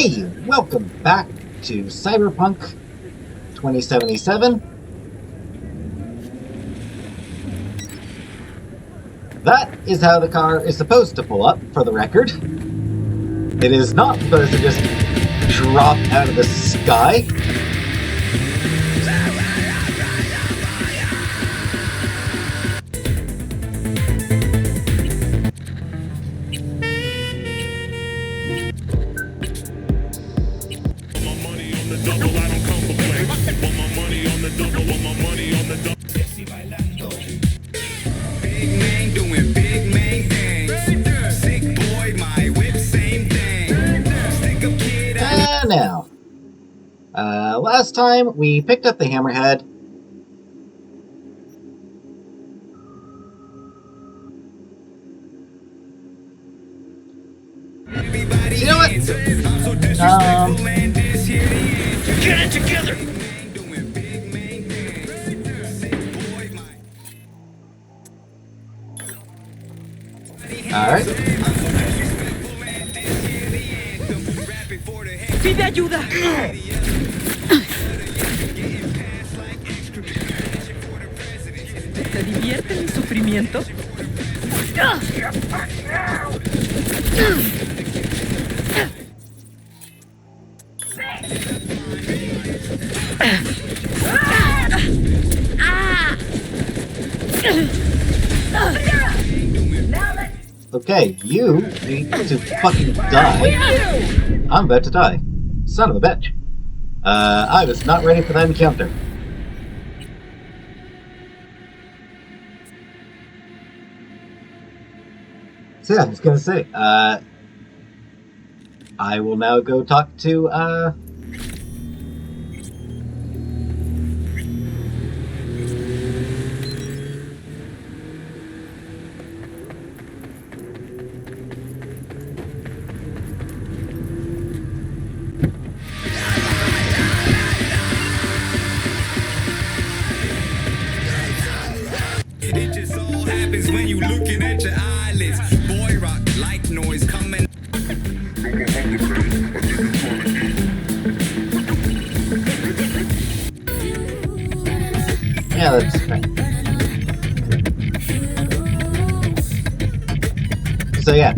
Hey, welcome back to Cyberpunk 2077. That is how the car is supposed to pull up, for the record. It is not supposed to just drop out of the sky. Now, last time we picked up the hammerhead. You know what? Get it together! Alright. ¡Pide ayuda! ¿Te divierte mi sufrimiento? Okay, you need to fucking die. I'm about to die. Son of a bitch. I was not ready for that encounter. So yeah, I was gonna say, I will now go talk to, It just all happens when you looking at your eyelids. Boy, rock like noise coming. yeah, that's fine. So yeah,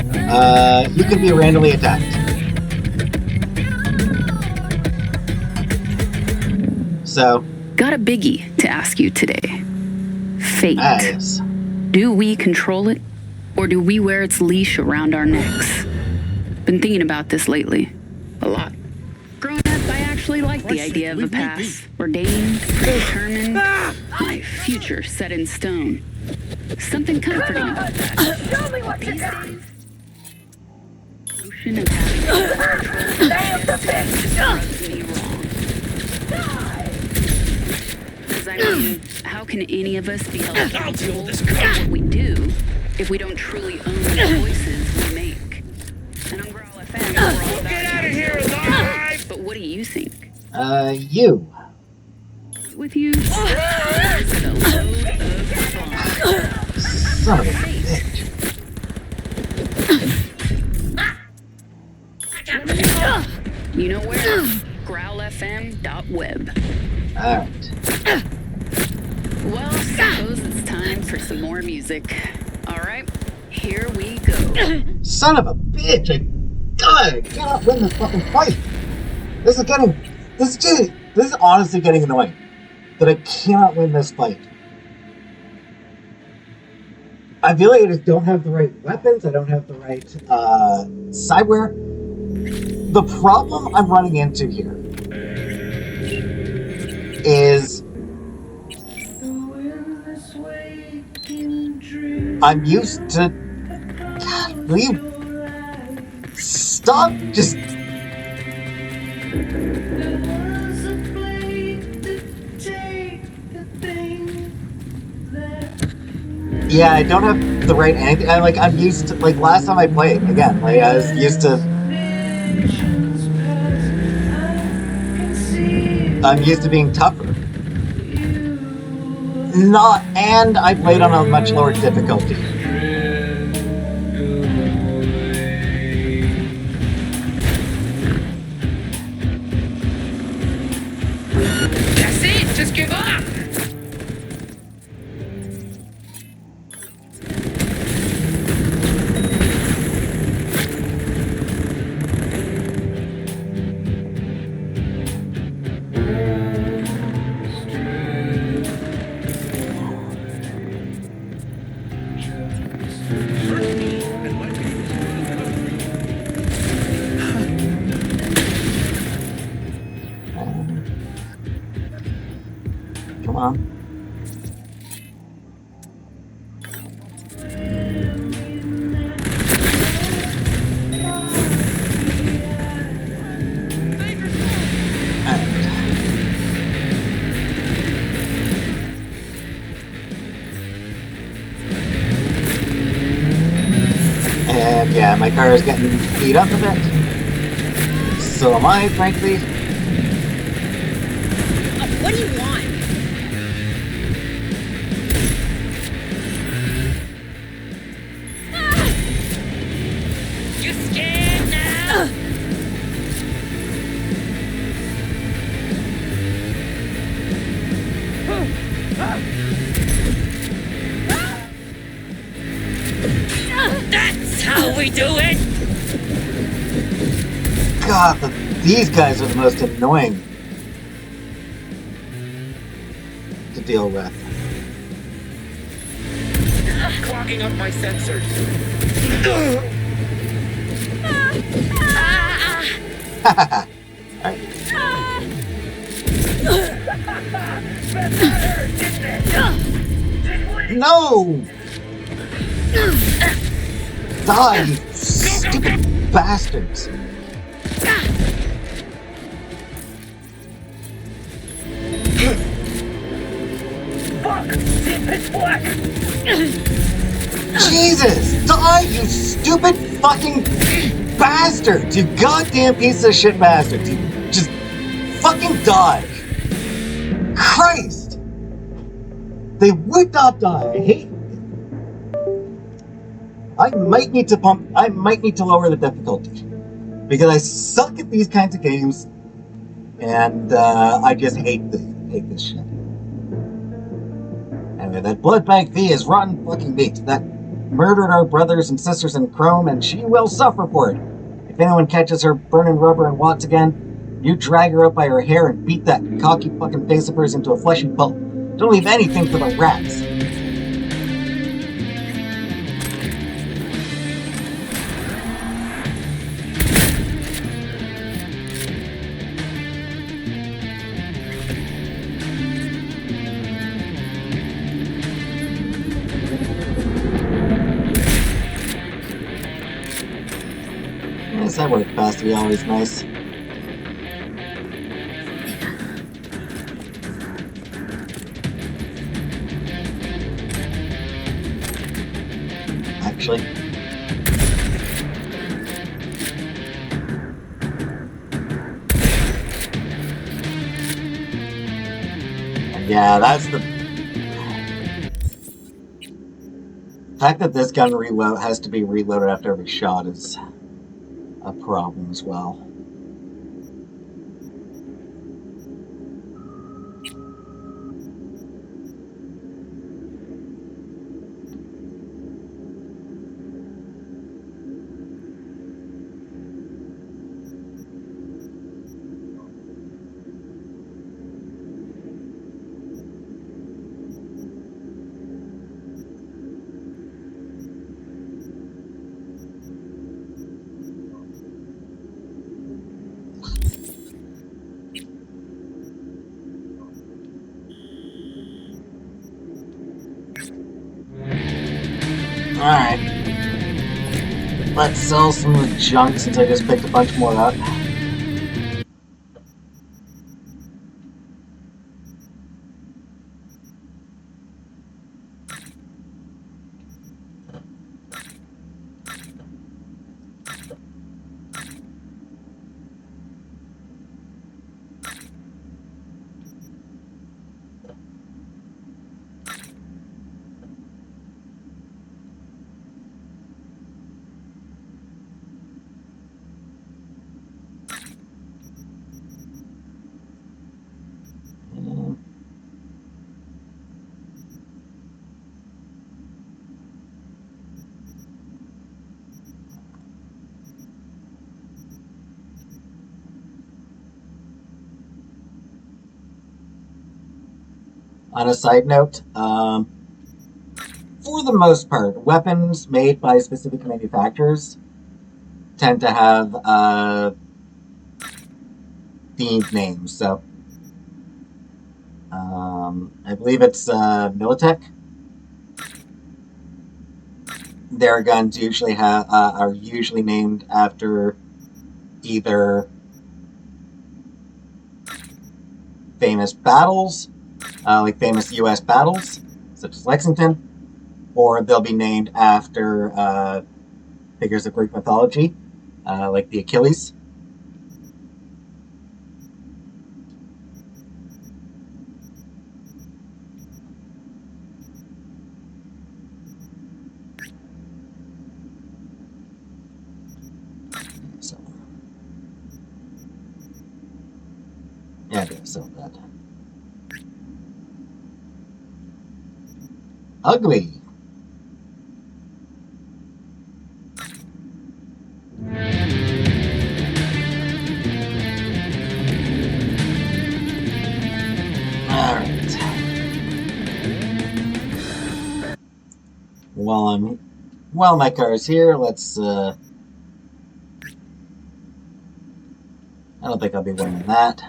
you can be randomly attacked. So, got a biggie to ask you today. Fate. yes. Do we control it, or do we wear its leash around our necks? Been thinking about this lately. A lot. Growing up, I actually liked the idea of a past. Ordained, predetermined, my future set in stone. Something comforting about that. Show me what you These got! days, the notion of having Damn the bitch! rubs me wrong. Because I mean, how can any of us be held accountable for what we do if we don't truly own the choices we make? And on Growl FM, we're all about Get out of here alive! But what do you think? You. With you, is it a load of fun? Son of a bitch. You know where? growlfm.web. Alright. Well, suppose it's time for some more music. Alright, here we go. Son of a bitch! I cannot win this fucking fight! This is honestly getting annoying. That I cannot win this fight. I feel like I just don't have the right weapons, I don't have the right, cybeware. The problem I'm running into here is I'm used to... God, will you stop just... Yeah, I don't have the right anything. I'm used to, last time I played, again, I was used to... I'm used to being tougher. And I played on a much lower difficulty. Yeah, my car is getting beat up a bit. So am I, frankly. Oh, what do you want? You scared now? That's how we do it! God, these guys are the most annoying to deal with. Clogging up my sensors. Alright. No! Die, you stupid bastards! Fuck! It's black! Jesus! Die, you stupid fucking bastards! You goddamn piece of shit bastards! You just fucking die! Christ! They would not die. I hate. I might need to lower the difficulty because I suck at these kinds of games, and I just hate this shit. Anyway, that blood bank V is rotten fucking meat. That murdered our brothers and sisters in Chrome, and she will suffer for it. If anyone catches her burning rubber and Watts again, you drag her up by her hair and beat that cocky fucking face of hers into a fleshy pulp. Don't leave anything for the rats. Yes, that worked fast to be always nice. Actually. And yeah, that's the fact that this gun has to be reloaded after every shot is a problem as well. Alright. Let's sell some of the junk since I just picked a bunch more up. On a side note, for the most part, weapons made by specific manufacturers tend to have themed names. So, I believe it's Militech. Their guns usually are usually named after either famous battles, like famous U.S. battles, such as Lexington, or they'll be named after figures of Greek mythology, like the Achilles. So, yeah, I think so. That ugly. Alright. While my car's here, let's I don't think I'll be winning that.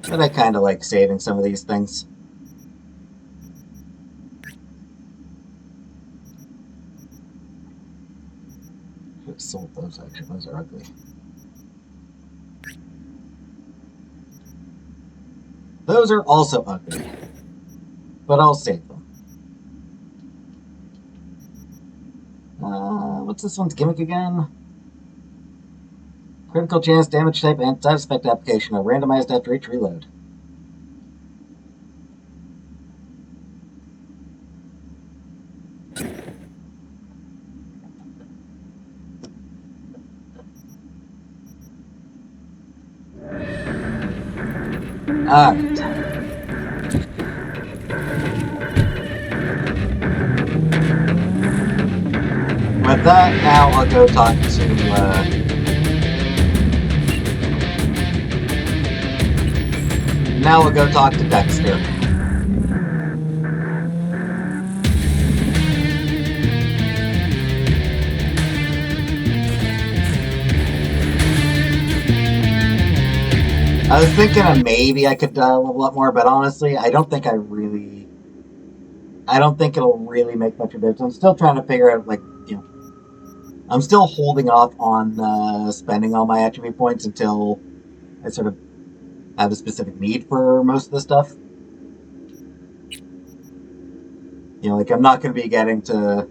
But I kinda like saving some of these things. Should have sold those actually, those are ugly. Those are also ugly, but I'll save them. What's this one's gimmick again? Critical chance, damage type, and side effect application are randomized after each reload. Alright. With that, now I'll go talk to, now we'll go talk to Dexter. I was thinking maybe I could level up more, but honestly, I don't think it'll really make much of a difference. I'm still trying to figure out, like, I'm still holding off on spending all my attribute points until I sort of have a specific need for most of the stuff. Like, I'm not going to be getting to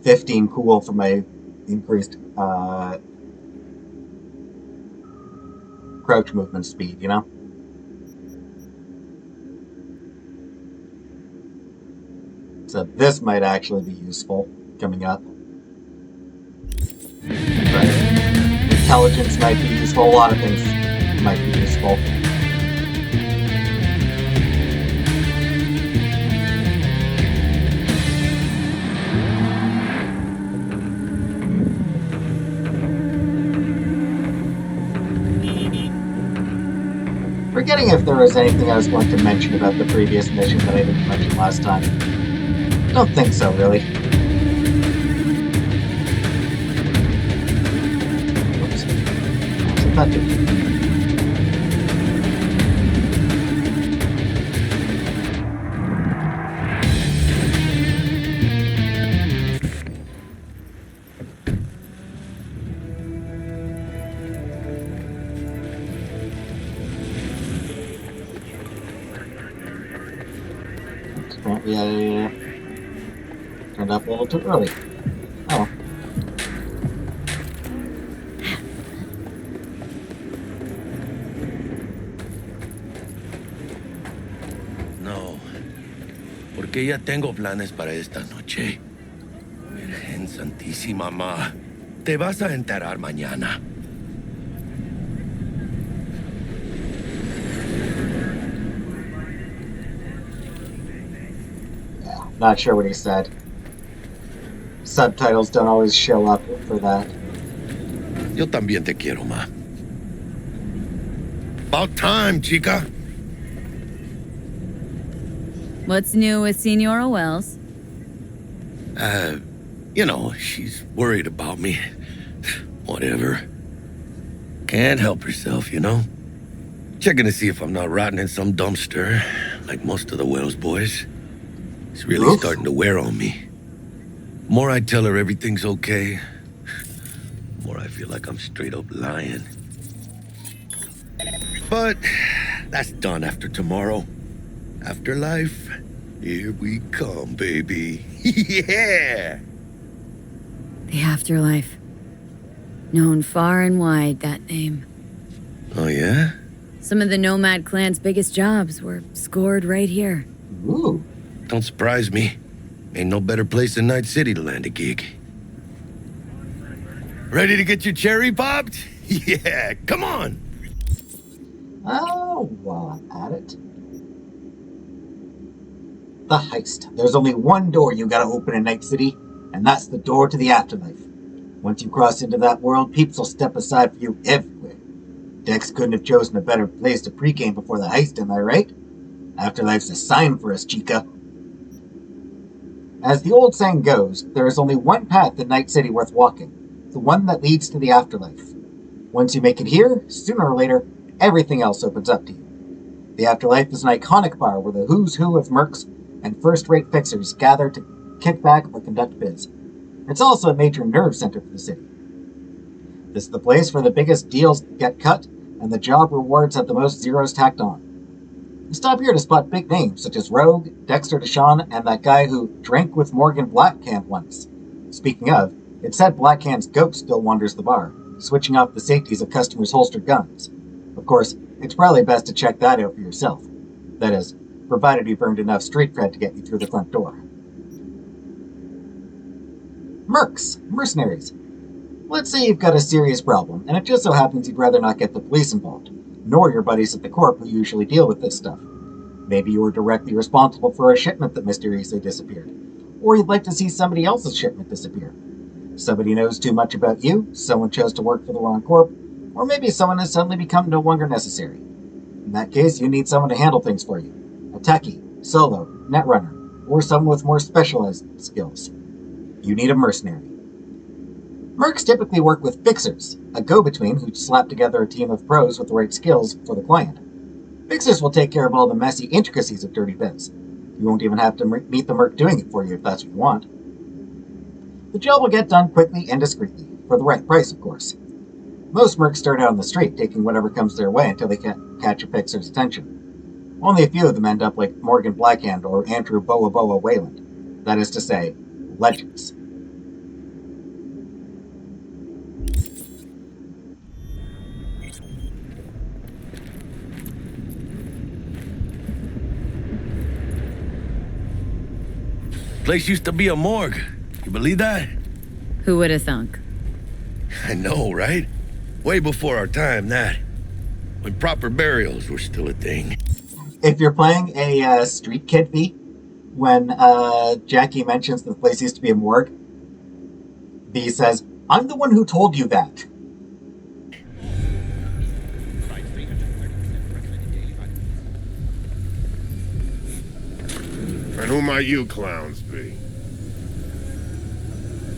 15 cool for my increased crouch movement speed, So this might actually be useful coming up. Right. Intelligence might be useful. A lot of things might be useful. Forgetting if there was anything I was going to mention about the previous mission that I didn't mention last time. Don't think so, really. Oops. So that did. Apparently I turned up a little too early. Oh well. No, porque ya tengo planes para esta noche. Virgen Santísima, ma. Te vas a enterar mañana. Not sure what he said. Subtitles don't always show up for that. Yo también te quiero, ma. About time, chica. What's new with Senora Wells? She's worried about me. Whatever. Can't help herself, Checking to see if I'm not rotting in some dumpster, like most of the Wells boys. It's really starting to wear on me. More I tell her everything's okay, more I feel like I'm straight up lying. But that's done after tomorrow. Afterlife, here we come, baby. Yeah! The afterlife. Known far and wide, that name. Oh, yeah? Some of the Nomad clan's biggest jobs were scored right here. Ooh. Don't surprise me. Ain't no better place than Night City to land a gig. Ready to get your cherry popped? Yeah, come on! Oh, while I'm at it. The Heist. There's only one door you gotta open in Night City, and that's the door to the afterlife. Once you cross into that world, peeps will step aside for you everywhere. Dex couldn't have chosen a better place to pregame before the heist, am I right? Afterlife's a sign for us, chica. As the old saying goes, there is only one path in Night City worth walking. The one that leads to the afterlife. Once you make it here, sooner or later, everything else opens up to you. The afterlife is an iconic bar where the who's who of mercs and first-rate fixers gather to kick back or conduct biz. It's also a major nerve center for the city. This is the place where the biggest deals get cut and the job rewards have the most zeros tacked on. You stop here to spot big names such as Rogue, Dexter Deshawn, and that guy who drank with Morgan Blackhand once. Speaking of, it said Blackhand's goat still wanders the bar, switching off the safeties of customers' holstered guns. Of course, it's probably best to check that out for yourself. That is, provided you've earned enough street cred to get you through the front door. Mercs, mercenaries. Let's say you've got a serious problem, and it just so happens you'd rather not get the police involved, nor your buddies at the Corp who usually deal with this stuff. Maybe you were directly responsible for a shipment that mysteriously disappeared, or you'd like to see somebody else's shipment disappear. Somebody knows too much about you, someone chose to work for the wrong Corp, or maybe someone has suddenly become no longer necessary. In that case, you need someone to handle things for you. A techie, solo, netrunner, or someone with more specialized skills. You need a mercenary. Mercs typically work with fixers, a go-between who slap together a team of pros with the right skills for the client. Fixers will take care of all the messy intricacies of dirty biz. You won't even have to meet the merc doing it for you if that's what you want. The job will get done quickly and discreetly, for the right price, of course. Most mercs start out on the street, taking whatever comes their way until they can catch a fixer's attention. Only a few of them end up like Morgan Blackhand or Andrew Boa Boa Wayland. That is to say, legends. Place used to be a morgue. You believe that? Who would have thunk? I know, right? Way before our time, that. When proper burials were still a thing. If you're playing a street kid V, when Jackie mentions that the place used to be a morgue, V says, "I'm the one who told you that." And who might you clowns be?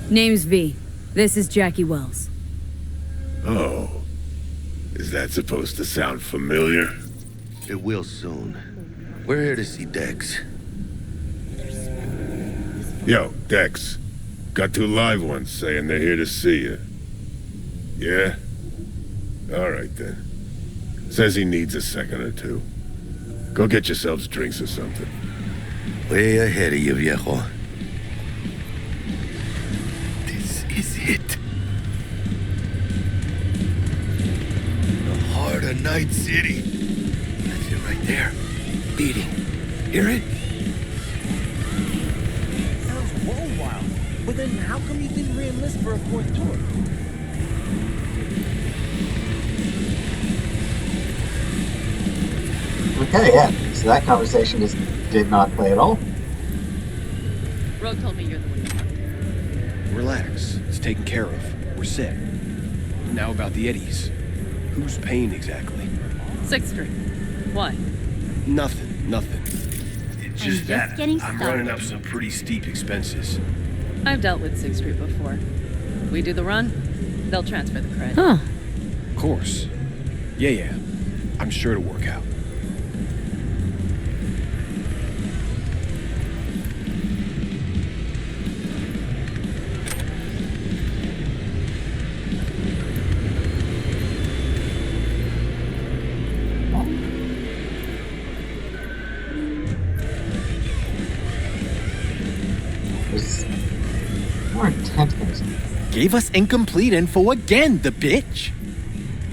Name's V. This is Jackie Wells. Oh. Is that supposed to sound familiar? It will soon. We're here to see Dex. Yo, Dex. Got two live ones saying they're here to see you. Yeah? Alright then. Says he needs a second or two. Go get yourselves drinks or something. Way ahead of you, viejo. This is it. The heart of Night City. That's it right there. Beating. Hear it? Sounds whoa wild. But then how come you didn't re-enlist for a fourth tour? Okay, yeah. So that conversation just did not play at all. Rogue told me you're the one. Relax. It's taken care of. We're set. Now about the Eddies. Who's paying exactly? 6th Street. Why? Nothing. It's just that getting I'm started. running up some pretty steep expenses. I've dealt with 6th Street before. We do the run, they'll transfer the credit. Huh. Of course. Yeah. I'm sure it'll work out. tentacles. Gave us incomplete info again, the bitch.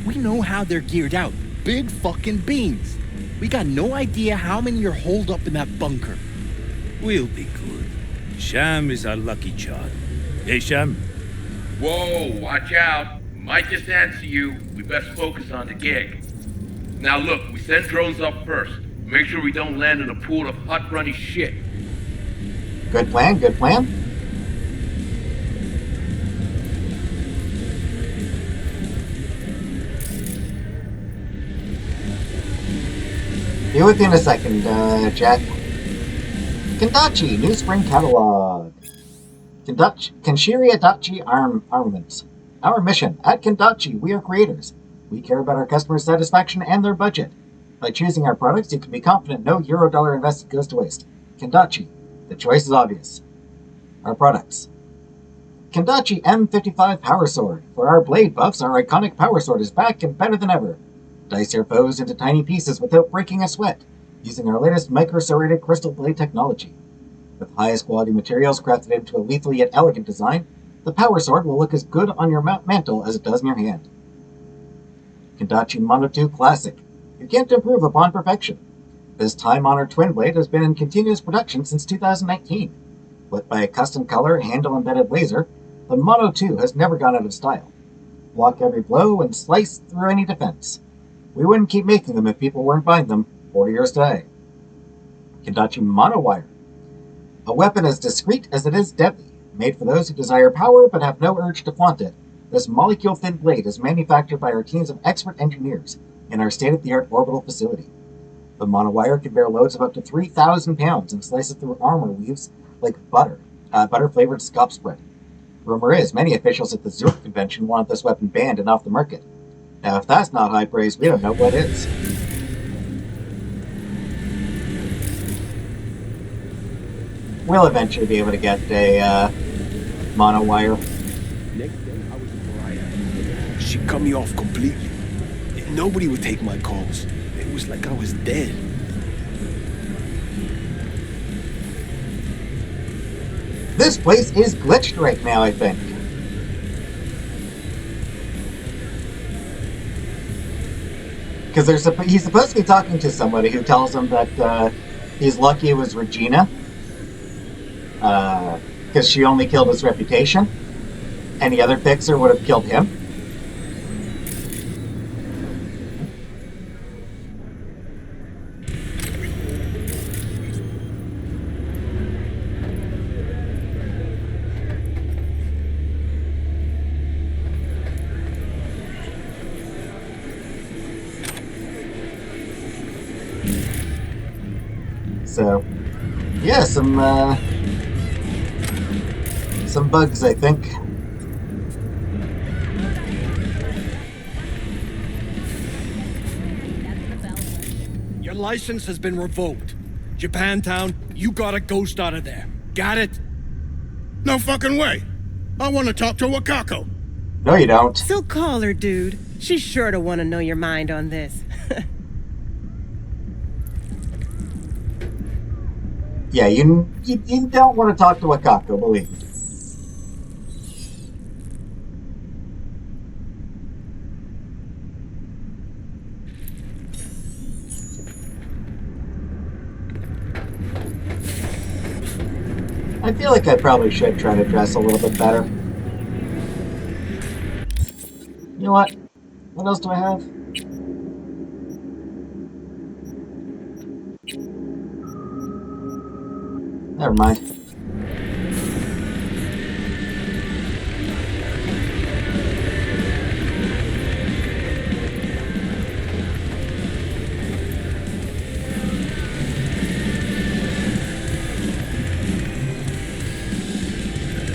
We know how they're geared out. Big fucking beans. We got no idea how many are holed up in that bunker. We'll be good. Sham is our lucky charm. Hey, Sham? Whoa, watch out. Might just answer you. We best focus on the gig. Now look, we send drones up first. Make sure we don't land in a pool of hot runny shit. Good plan, good plan. Be with you in a second, Jack. Kendachi, new spring catalog. Kenshiri Adachi Armaments. Our mission, at Kendachi, we are creators. We care about our customers' satisfaction and their budget. By choosing our products, you can be confident no euro-dollar invested goes to waste. Kendachi, the choice is obvious. Our products. Kendachi M55 Power Sword. For our blade buffs, our iconic Power Sword is back and better than ever. Dice your foes into tiny pieces without breaking a sweat, using our latest micro-serrated crystal blade technology. With highest quality materials crafted into a lethal yet elegant design, the Power Sword will look as good on your mantle as it does in your hand. Kendachi Mono 2 Classic. You can't improve upon perfection. This time-honored twin blade has been in continuous production since 2019. Lit by a custom color handle-embedded laser, the Mono 2 has never gone out of style. Block every blow and slice through any defense. We wouldn't keep making them if people weren't buying them 40 years today. Kendachi Mono Wire. A weapon as discreet as it is deadly, made for those who desire power but have no urge to flaunt it. This molecule-thin blade is manufactured by our teams of expert engineers in our state-of-the-art orbital facility. The monowire can bear loads of up to 3,000 pounds and slices through armor weaves like butter-flavored scalp spread. Rumor is many officials at the Zurich convention wanted this weapon banned and off the market. Now, if that's not high praise, we don't know what is. We'll eventually be able to get a monowire. Next day, I was in Mariah. She cut me off completely. Nobody would take my calls. It was like I was dead. This place is glitched right now, I think. Because he's supposed to be talking to somebody who tells him that he's lucky it was Regina. Because she only killed his reputation. Any other fixer would have killed him. So, yeah, some bugs, I think. Your license has been revoked. Japantown, you got a ghost out of there. Got it? No fucking way. I want to talk to Wakako. No, you don't. So call her, dude. She's sure to want to know your mind on this. Yeah, you don't want to talk to Wakako, believe me. I feel like I probably should try to dress a little bit better. You know what? What else do I have? Never mind.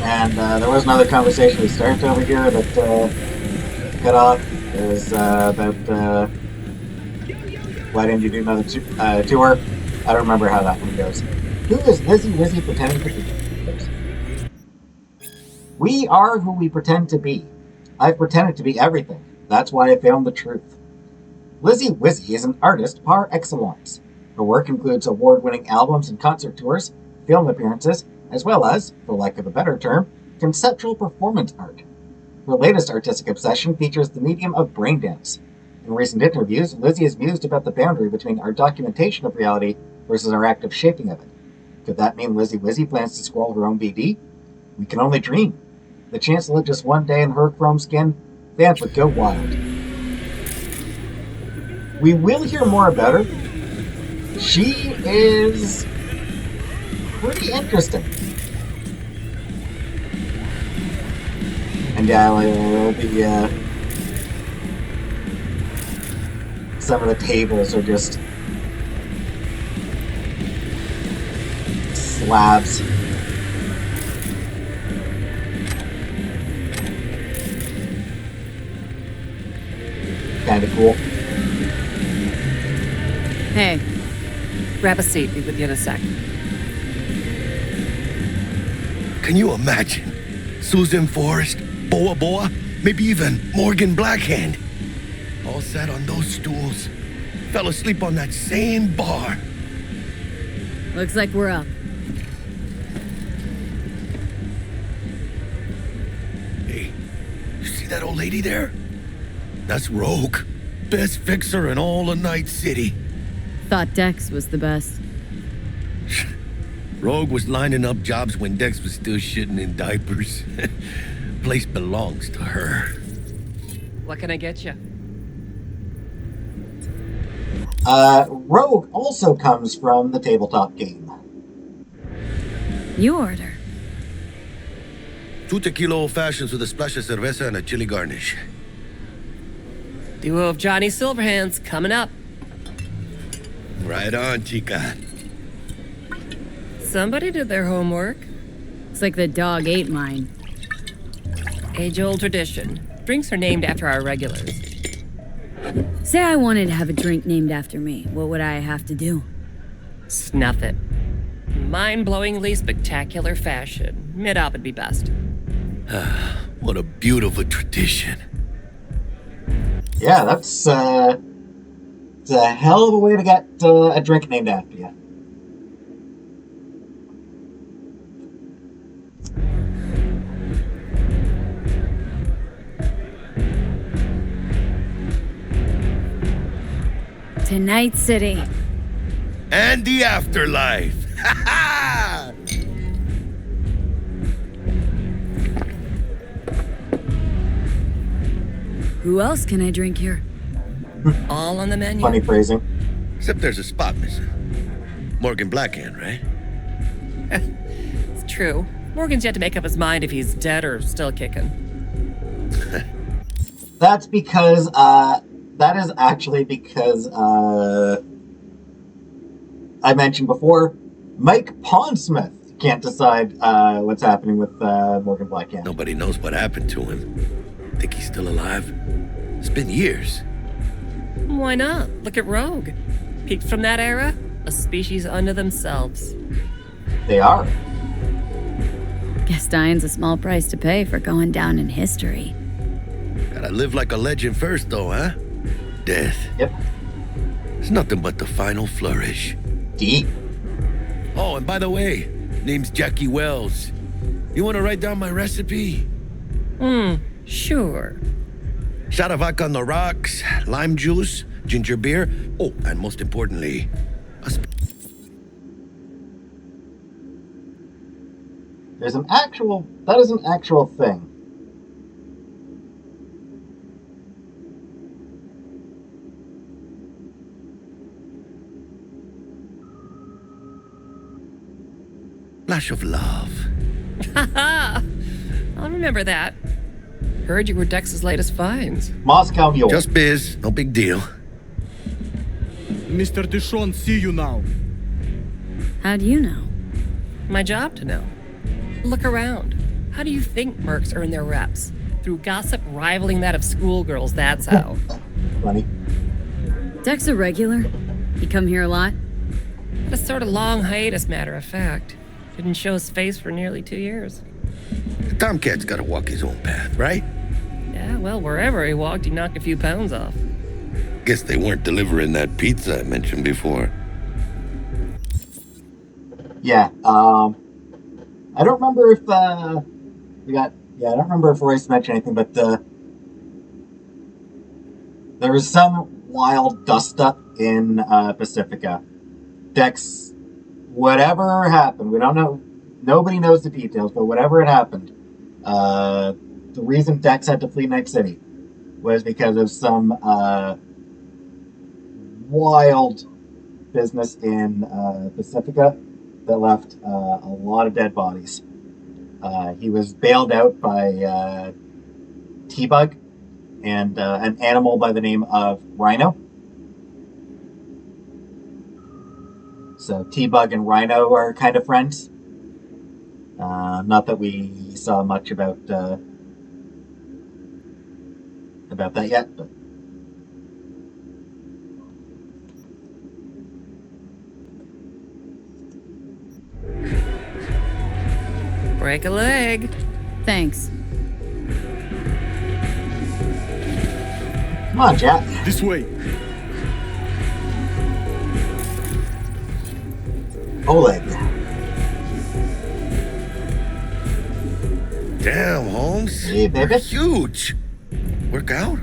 And there was another conversation we started over here that cut off. It was about why didn't you do another tour? I don't remember how that one goes. Who is Lizzie pretending to be? We are who we pretend to be. I've pretended to be everything. That's why I found the truth. Lizzie Wizzy is an artist par excellence. Her work includes award-winning albums and concert tours, film appearances, as well as, for lack of a better term, conceptual performance art. Her latest artistic obsession features the medium of braindance. In recent interviews, Lizzie has mused about the boundary between our documentation of reality versus our active shaping of it. Could that mean Lizzie Wizzy plans to scroll her own BD? We can only dream. The chance to live just one day in her chrome skin, fans would go wild. We will hear more about her. She is pretty interesting. And it'll be, some of the tables are just slabs. Kind of cool. Hey, grab a seat. Be with you in a sec. Can you imagine? Susan Forrest, Boa Boa, maybe even Morgan Blackhand. All sat on those stools. Fell asleep on that same bar. Looks like we're up. Hey, you see that old lady there? That's Rogue. Best fixer in all of Night City. Thought Dex was the best. Rogue was lining up jobs when Dex was still shitting in diapers. Place belongs to her. What can I get you? Rogue also comes from the tabletop game. You order. 2 tequila old fashions with a splash of cerveza and a chili garnish. Duo of Johnny Silverhands coming up. Right on, chica. Somebody did their homework. It's like the dog ate mine. Age-old tradition. Drinks are named after our regulars. Say I wanted to have a drink named after me. What would I have to do? Snuff it. Mind-blowingly spectacular fashion. Mid-op would be best. What a beautiful tradition. Yeah, that's it's a hell of a way to get a drink named after you. To Night City. And the afterlife. Ha ha! Who else can I drink here? All on the menu. Funny phrasing. Except there's a spot missing. Morgan Blackhand, right? It's true. Morgan's yet to make up his mind if he's dead or still kicking. That's because, that is actually because, I mentioned before, Mike Pondsmith can't decide what's happening with Morgan Blackhand. Nobody knows what happened to him. Think he's still alive? It's been years. Why not? Look at Rogue. Peaked from that era, a species unto themselves. They are. Guess dying's a small price to pay for going down in history. Gotta live like a legend first, though, huh? Death. Yep. It's nothing but the final flourish. Deep. Oh, and by the way, name's Jackie Wells. You want to write down my recipe? Sure. Shot of vodka on the rocks, lime juice, ginger beer. Oh, and most importantly, that is an actual thing. Flash of love. Haha! I'll remember that. Heard you were Dex's latest finds. Moscow Mule. Just biz, no big deal. Mr. Dishon, see you now. How do you know? My job to know. Look around. How do you think mercs earn their reps? Through gossip rivaling that of schoolgirls, that's how. Funny. Dex a regular? He come here a lot? Had a sort of long hiatus, matter of fact. Didn't show his face for nearly 2 years. The Tomcat's gotta walk his own path, right? Yeah, well, wherever he walked, he knocked a few pounds off. Guess they weren't delivering that pizza I mentioned before. Yeah, I don't remember if I don't remember if Royce mentioned anything, but there was some wild dust up in Pacifica. Dex, whatever happened, we don't know, nobody knows the details, but whatever had happened, the reason Dex had to flee Night City was because of some wild business in Pacifica that left a lot of dead bodies. He was bailed out by T-Bug and an animal by the name of Rhino. So T-Bug and Rhino are kind of friends. Not that we saw much about that yet, but Break a leg. Thanks. Come on, Jack. This way. Oleg. Damn, Holmes. Hey, baby. You're huge. Work out?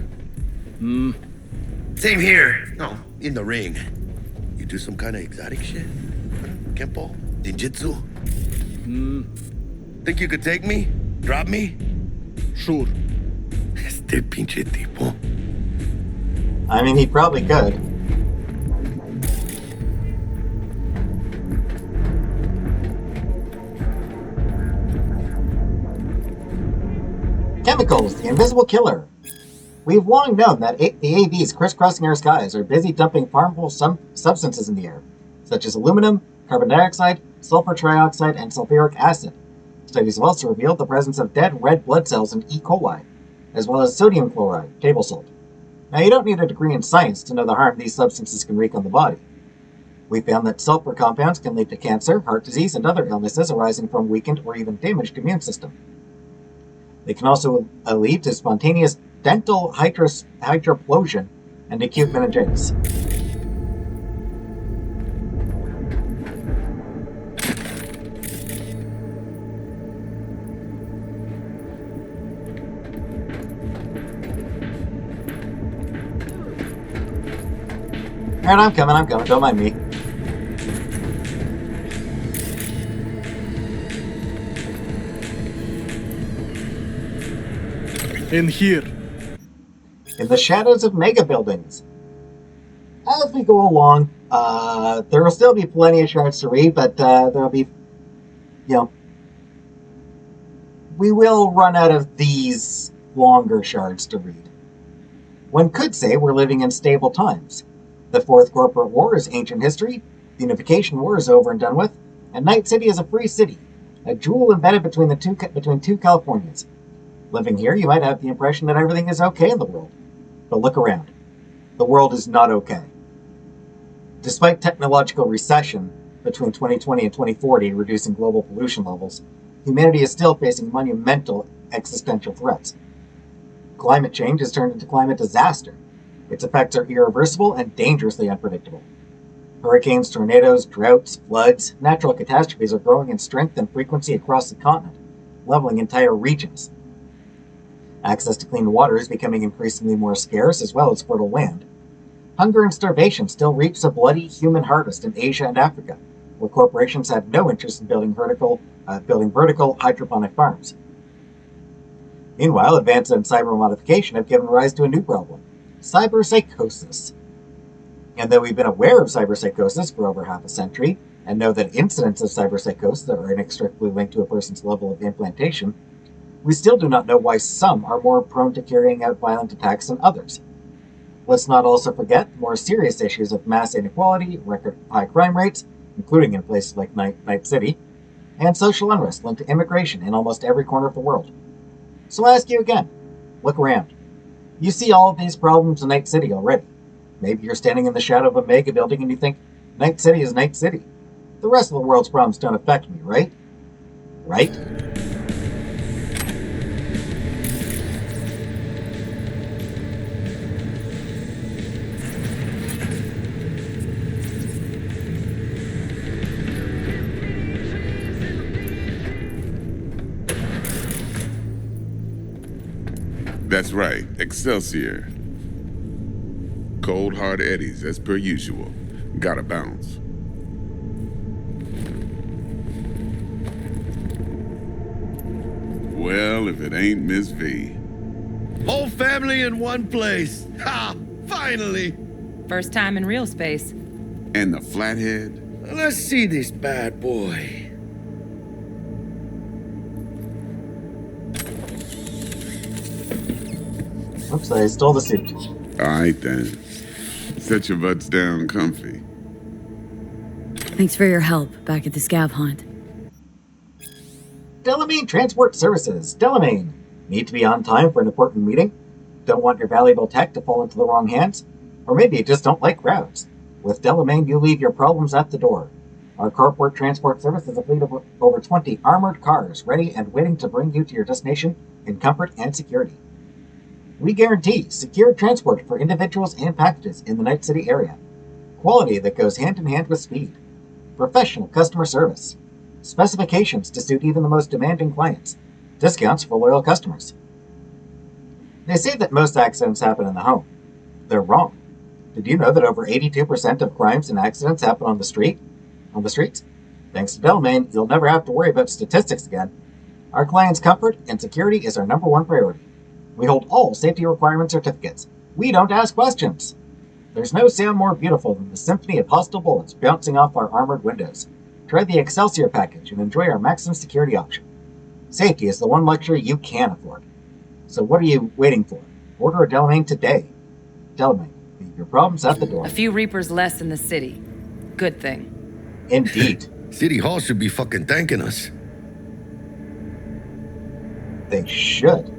Same here. No, in the ring. You do some kind of exotic shit? Kempo? Ninjutsu? Think you could take me? Drop me? Sure. Este pinche tipo. I mean, he probably could. Chemicals, the invisible killer. We've long known that the AVs crisscrossing our skies are busy dumping harmful substances in the air, such as aluminum, carbon dioxide, sulfur trioxide, and sulfuric acid. Studies have also revealed the presence of dead red blood cells in E. coli, as well as sodium chloride, table salt. Now, you don't need a degree in science to know the harm these substances can wreak on the body. We found that sulfur compounds can lead to cancer, heart disease, and other illnesses arising from weakened or even damaged immune system. They can also lead to spontaneous dental hydroplosion and acute meningitis. Alright, I'm coming, don't mind me. In here. In the shadows of mega buildings. As we go along, there will still be plenty of shards to read, but there will be, we will run out of these longer shards to read. One could say we're living in stable times. The Fourth Corporate War is ancient history, the Unification War is over and done with, and Night City is a free city, a jewel embedded between two Californias. Living here, you might have the impression that everything is okay in the world. But look around. The world is not okay. Despite technological recession between 2020 and 2040 reducing global pollution levels, humanity is still facing monumental existential threats. Climate change has turned into climate disaster. Its effects are irreversible and dangerously unpredictable. Hurricanes, tornadoes, droughts, floods, natural catastrophes are growing in strength and frequency across the continent, leveling entire regions. Access to clean water is becoming increasingly more scarce, as well as fertile land. Hunger and starvation still reaps a bloody human harvest in Asia and Africa, where corporations have no interest in building vertical hydroponic farms. Meanwhile, advances in cyber modification have given rise to a new problem: cyberpsychosis. And though we've been aware of cyberpsychosis for over half a century, and know that incidents of cyberpsychosis are inextricably linked to a person's level of implantation, we still do not know why some are more prone to carrying out violent attacks than others. Let's not also forget the more serious issues of mass inequality, record high crime rates, including in places like Night City, and social unrest linked to immigration in almost every corner of the world. So I'll ask you again, look around. You see all of these problems in Night City already. Maybe you're standing in the shadow of a mega building and you think, Night City is Night City. The rest of the world's problems don't affect me, right? Right? That's right, Excelsior. Cold hard eddies, as per usual. Gotta bounce. Well, if it ain't Miss V. Whole family in one place. Ha! Finally! First time in real space. And the flathead? Let's see this bad boy. Oops, I stole the suit. Alright then. Set your butts down comfy. Thanks for your help back at the scav hunt. Delamain Transport Services. Delamain. Need to be on time for an important meeting? Don't want your valuable tech to fall into the wrong hands? Or maybe you just don't like crowds. With Delamain, you leave your problems at the door. Our corporate transport service is a fleet of over 20 armored cars, ready and waiting to bring you to your destination in comfort and security. We guarantee secure transport for individuals and packages in the Night City area. Quality that goes hand in hand with speed. Professional customer service. Specifications to suit even the most demanding clients. Discounts for loyal customers. They say that most accidents happen in the home. They're wrong. Did you know that over 82% of crimes and accidents happen on the streets? Thanks to Delamain, you'll never have to worry about statistics again. Our clients' comfort and security is our #1 priority. We hold all safety requirement certificates. We don't ask questions. There's no sound more beautiful than the symphony of hostile bullets bouncing off our armored windows. Try the Excelsior package and enjoy our maximum security option. Safety is the one luxury you can afford. So what are you waiting for? Order a Delamain today. Delamain, leave your problems at the door. A few Reapers less in the city. Good thing. Indeed. City Hall should be fucking thanking us. They should.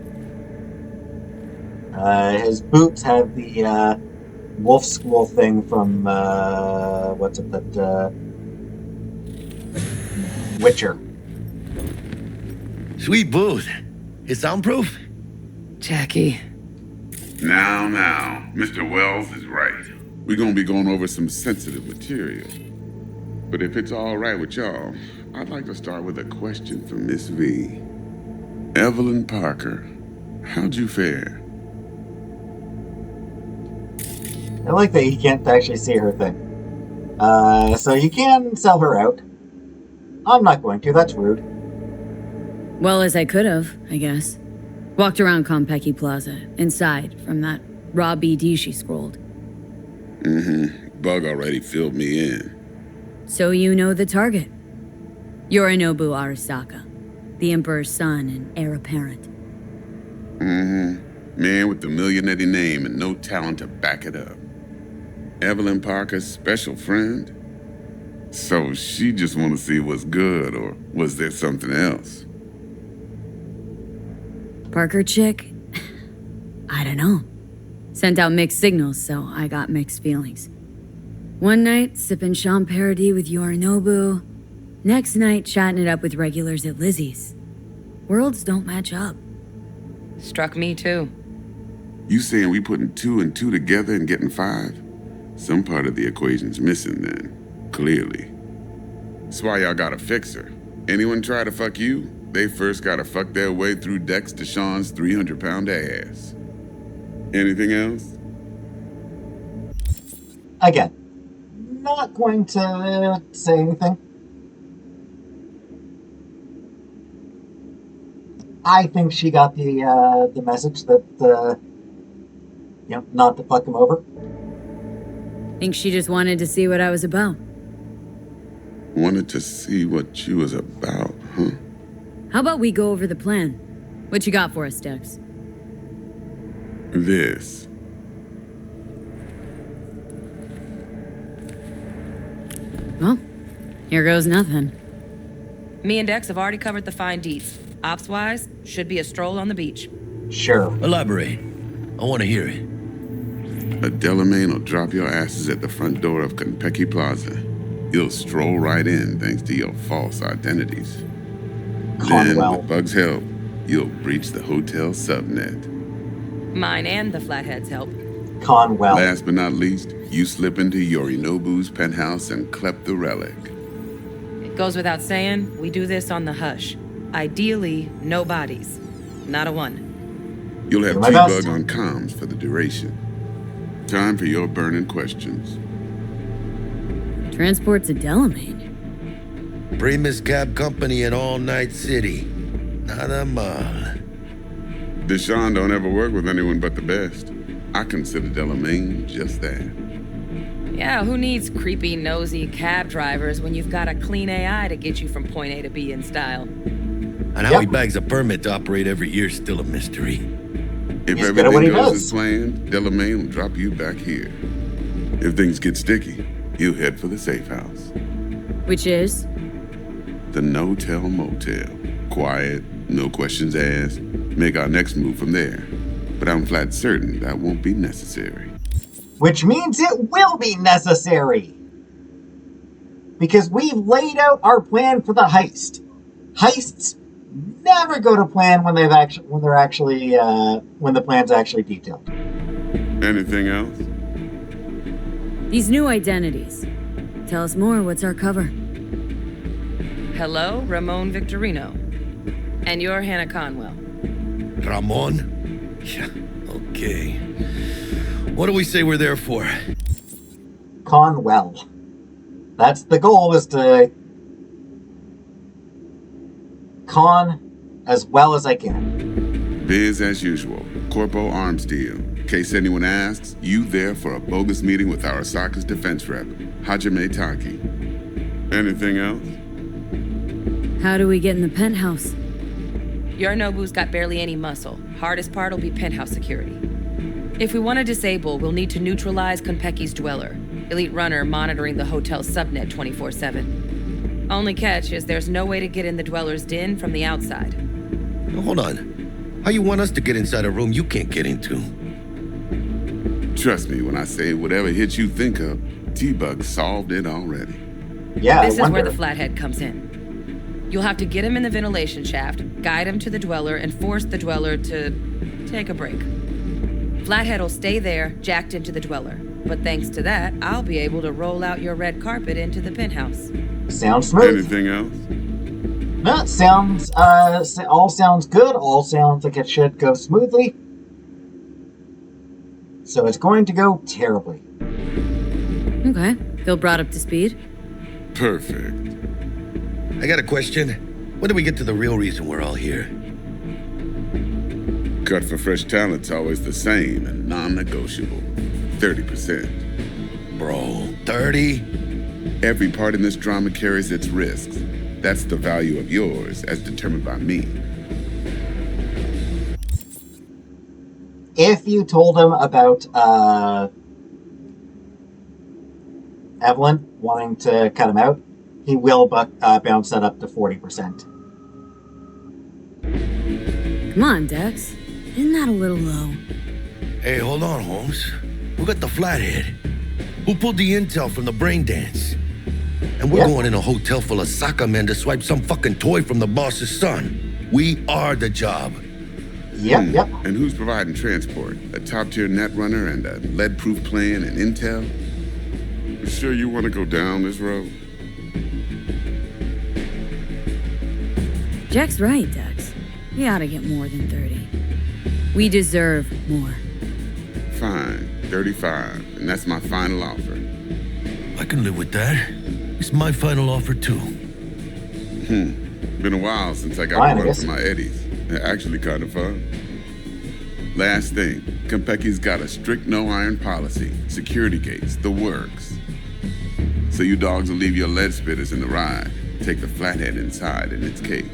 His boots have the wolf school thing from Witcher. Sweet boot. It's soundproof? Jackie. Now, Mr. Wells is right. We're gonna be going over some sensitive material. But if it's all right with y'all, I'd like to start with a question for Miss V. Evelyn Parker, how'd you fare? I like that he can't actually see her thing. So you can sell her out. I'm not going to, that's rude. Well, as I could have, I guess. Walked around Konpeki Plaza, inside, from that raw BD she scrolled. Bug already filled me in. So you know the target. Yorinobu Arasaka, the Emperor's son and heir apparent. Man with the millionaire name and no talent to back it up. Evelyn Parker's special friend? So she just want to see what's good, or was there something else? Parker chick? I don't know. Sent out mixed signals, so I got mixed feelings. One night, sipping Champagne with Yorinobu. Next night, chatting it up with regulars at Lizzie's. Worlds don't match up. Struck me too. You saying we putting 2 and 2 together and getting 5? Some part of the equation's missing then, clearly. That's why y'all gotta fix her. Anyone try to fuck you, they first gotta fuck their way through Dex Deshawn's 300-pound ass. Anything else? Again, not going to say anything. I think she got the message that, not to fuck him over. Think she just wanted to see what I was about. Wanted to see what you was about, huh? How about we go over the plan? What you got for us, Dex? This. Well, here goes nothing. Me and Dex have already covered the fine deets. Ops-wise, should be a stroll on the beach. Sure. Elaborate. I want to hear it. A Delamain will drop your asses at the front door of Konpeki Plaza. You'll stroll right in thanks to your false identities. Then, with Bug's help, you'll breach the hotel subnet. Mine and the Flathead's help. Conwell. Last but not least, you slip into Yorinobu's penthouse and clep the relic. It goes without saying, we do this on the hush. Ideally, no bodies. Not a one. You'll have Do my best. T-Bug on comms for the duration. Time for your burning questions. Transport to Delamain. Primus Cab Company in All Night City. Nada mal. Deshaun don't ever work with anyone but the best. I consider Delamain just that. Yeah, who needs creepy, nosy cab drivers when you've got a clean AI to get you from point A to B in style? And how he bags a permit to operate every year is still a mystery. If He's good at what everything he goes does. as planned, Delamain will drop you back here. If things get sticky, you head for the safe house. Which is? The no-tell motel. Quiet, no questions asked. Make our next move from there. But I'm flat certain that won't be necessary. Which means it will be necessary. Because we've laid out our plan for the heist. Heists never go to plan when the plan's actually detailed. Anything else? These new identities. Tell us more, what's our cover? Hello, Ramon Victorino. And you're Hannah Conwell. Ramon? Yeah, okay. What do we say we're there for? Conwell. That's the goal, is to con as well as I can. Biz as usual. Corpo arms deal. In case anyone asks, you there for a bogus meeting with Arasaka's defense rep, Hajime Taki. Anything else? How do we get in the penthouse? Yorinobu's got barely any muscle. Hardest part will be penthouse security. If we want to disable, we'll need to neutralize Konpeki's dweller, elite runner monitoring the hotel's subnet 24/7. Only catch is there's no way to get in the dweller's den from the outside. Now, hold on. How you want us to get inside a room you can't get into? Trust me when I say whatever hit you think of, T-Bug solved it already. Yeah, This is where the flathead comes in. You'll have to get him in the ventilation shaft, guide him to the dweller, and force the dweller to take a break. Flathead will stay there, jacked into the dweller. But thanks to that, I'll be able to roll out your red carpet into the penthouse. Sounds smooth. Anything else? No, sounds, all sounds good. All sounds like it should go smoothly. So it's going to go terribly. Okay, feel brought up to speed. Perfect. I got a question. When do we get to the real reason we're all here? Cut for fresh talent's always the same and non-negotiable. 30%. Bro, 30? Every part in this drama carries its risks. That's the value of yours, as determined by me. If you told him about Evelyn wanting to cut him out, he will bounce that up to 40%. Come on, Dex. Isn't that a little low? Hey, hold on, Holmes. Who got the flathead? Who pulled the intel from the brain dance? And we're going in a hotel full of soccer men to swipe some fucking toy from the boss's son. We are the job. Yep. And who's providing transport? A top-tier net runner and a lead-proof plan and intel? You sure you want to go down this road? Jack's right, Dex. We ought to get more than 30. We deserve more. Fine, 35, and that's my final offer. I can live with that. It's my final offer, too. Been a while since I got Fine, I one guess. for my eddies. Actually kind of fun. Last thing, Konpeki's got a strict no-iron policy. Security gates, the works. So you dogs will leave your lead spitters in the ride. Take the flathead inside in its case.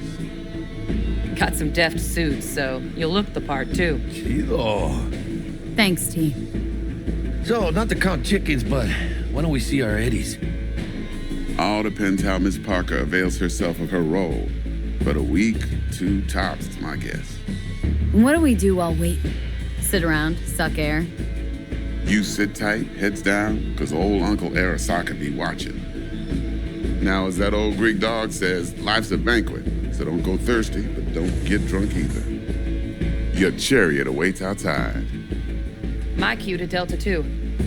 Got some deft suits, so you'll look the part too. Chido. Thanks, T. So, not to count chickens, but why don't we see our eddies? All depends how Miss Parker avails herself of her role. But a week, 2 tops, is my guess. And what do we do while waiting? Sit around, suck air? You sit tight, heads down, because old Uncle Arasaka be watching. Now, as that old Greek dog says, life's a banquet, so don't go thirsty, but don't get drunk either. Your chariot awaits outside. My cue to Delta 2.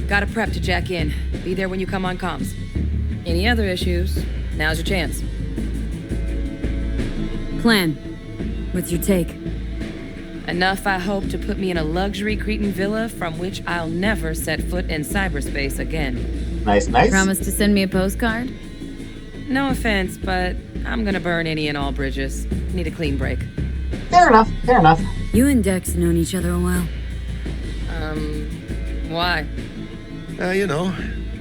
Gotta prep to jack in. Be there when you come on comms. Any other issues? Now's your chance. Plan. What's your take? Enough, I hope, to put me in a luxury Cretan villa from which I'll never set foot in cyberspace again. Nice, nice. Promise to send me a postcard? No offense, but I'm gonna burn any and all bridges. Need a clean break. Fair enough, fair enough. You and Dex known each other a while. Why? You know,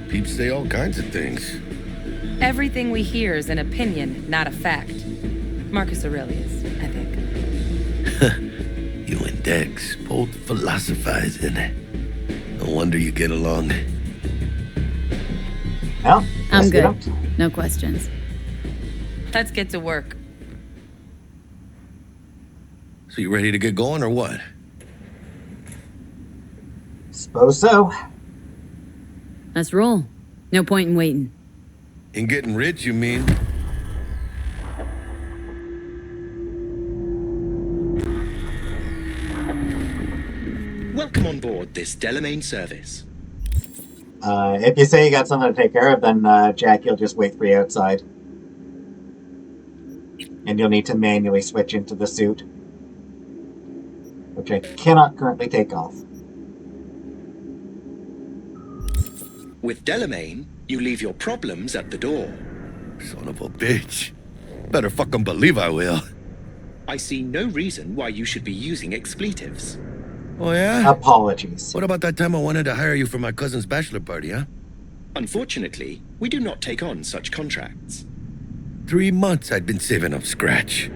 peeps say all kinds of things. Everything we hear is an opinion, not a fact. Marcus Aurelius, I think. You and Dex both philosophizing. No wonder you get along. Well, I'm good. No questions. Let's get to work. So you ready to get going or what? Suppose so. Let's roll. No point in waiting. In getting rich, you mean? Welcome on board this Delamain service. If you say you got something to take care of, then Jack, you'll just wait for you outside. And you'll need to manually switch into the suit, which I cannot currently take off. With Delamain, you leave your problems at the door. Son of a bitch. Better fucking believe I will. I see no reason why you should be using expletives. Oh, yeah? Apologies. What about that time I wanted to hire you for my cousin's bachelor party, huh? Unfortunately, we do not take on such contracts. 3 months I'd been saving up scratch.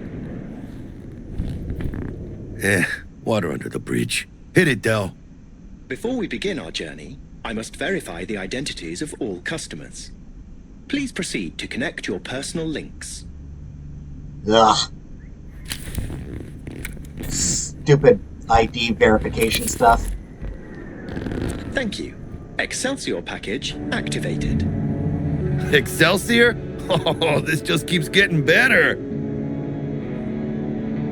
Water under the bridge. Hit it, Del. Before we begin our journey, I must verify the identities of all customers. Please proceed to connect your personal links. Ugh. Stupid ID verification stuff. Thank you. Excelsior package activated. Excelsior? Oh, this just keeps getting better.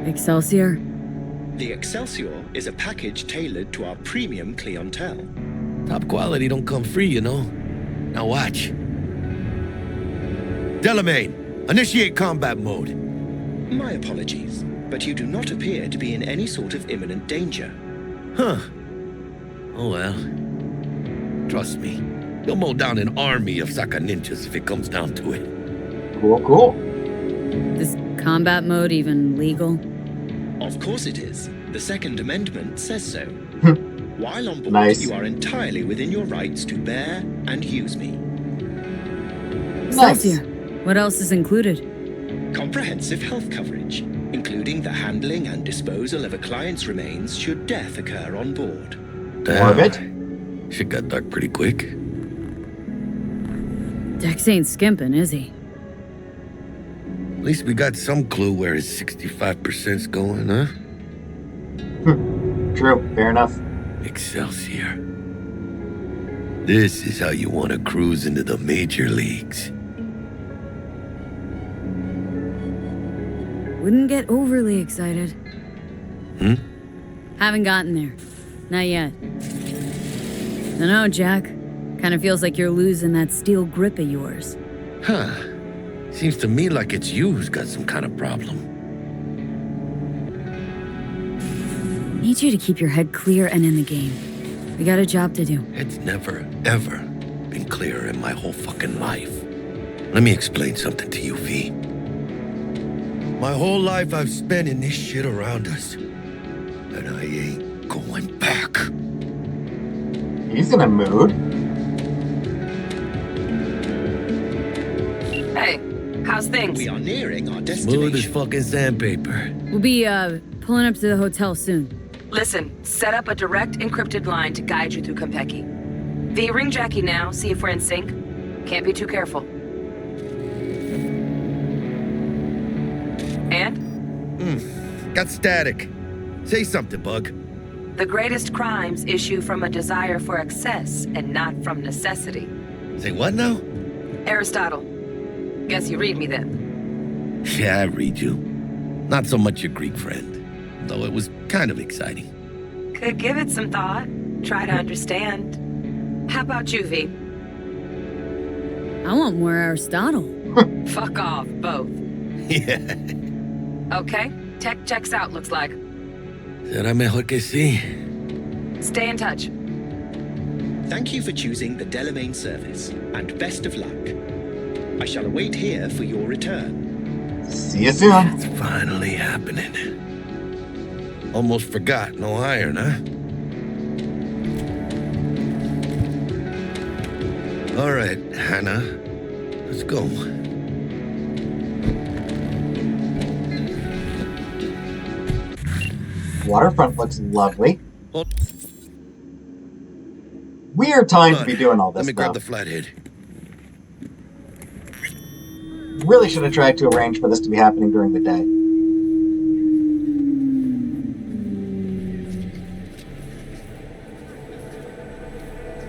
Excelsior? The Excelsior is a package tailored to our premium clientele. Top quality don't come free, you know. Now watch. Delamain, initiate combat mode. My apologies, but you do not appear to be in any sort of imminent danger. Huh. Oh well. Trust me, you'll mow down an army of Saka ninjas if it comes down to it. Cool, cool. Is combat mode even legal? Of course it is. The Second Amendment says so. While on board, Nice. you are entirely within your rights to bear and use me. Excelsior. What else is included? Comprehensive health coverage, including the handling and disposal of a client's remains should death occur on board. Damn. More of it? Shit got dark pretty quick. Dex ain't skimping, is he? At least we got some clue where his 65%'s going, huh? True, fair enough. Excelsior. This is how you want to cruise into the major leagues. Wouldn't get overly excited. Hmm? Haven't gotten there. Not yet. Dunno, Jack. Kinda feels like you're losing that steel grip of yours. Huh. Seems to me like it's you who's got some kind of problem. Need you to keep your head clear and in the game. We got a job to do. It's never, ever been clearer in my whole fucking life. Let me explain something to you, V. My whole life I've spent in this shit around us. And I ain't going back. He's in a mood. Hey, how's things? We are nearing our Smooth destination. as fucking sandpaper. We'll be, pulling up to the hotel soon. Listen, set up a direct encrypted line to guide you through Konpeki. V, ring Jackie now, see if we're in sync. Can't be too careful. And? Got static. Say something, Bug. The greatest crimes issue from a desire for excess and not from necessity. Say what now? Aristotle. Guess you read me then. Yeah, I read you. Not so much your Greek friend. Though it was kind of exciting. Could give it some thought. Try to understand. How about you, V? I want more Aristotle. Fuck off, both. Yeah. Okay, tech checks out, looks like. Será mejor que sí. Stay in touch. Thank you for choosing the Delamain service, and best of luck. I shall await here for your return. See you soon. It's finally happening. Almost forgot, no iron, huh? All right, Hannah. Let's go. Waterfront looks lovely. Weird time to be doing all this. Let me grab though. the flathead. Really should have tried to arrange for this to be happening during the day.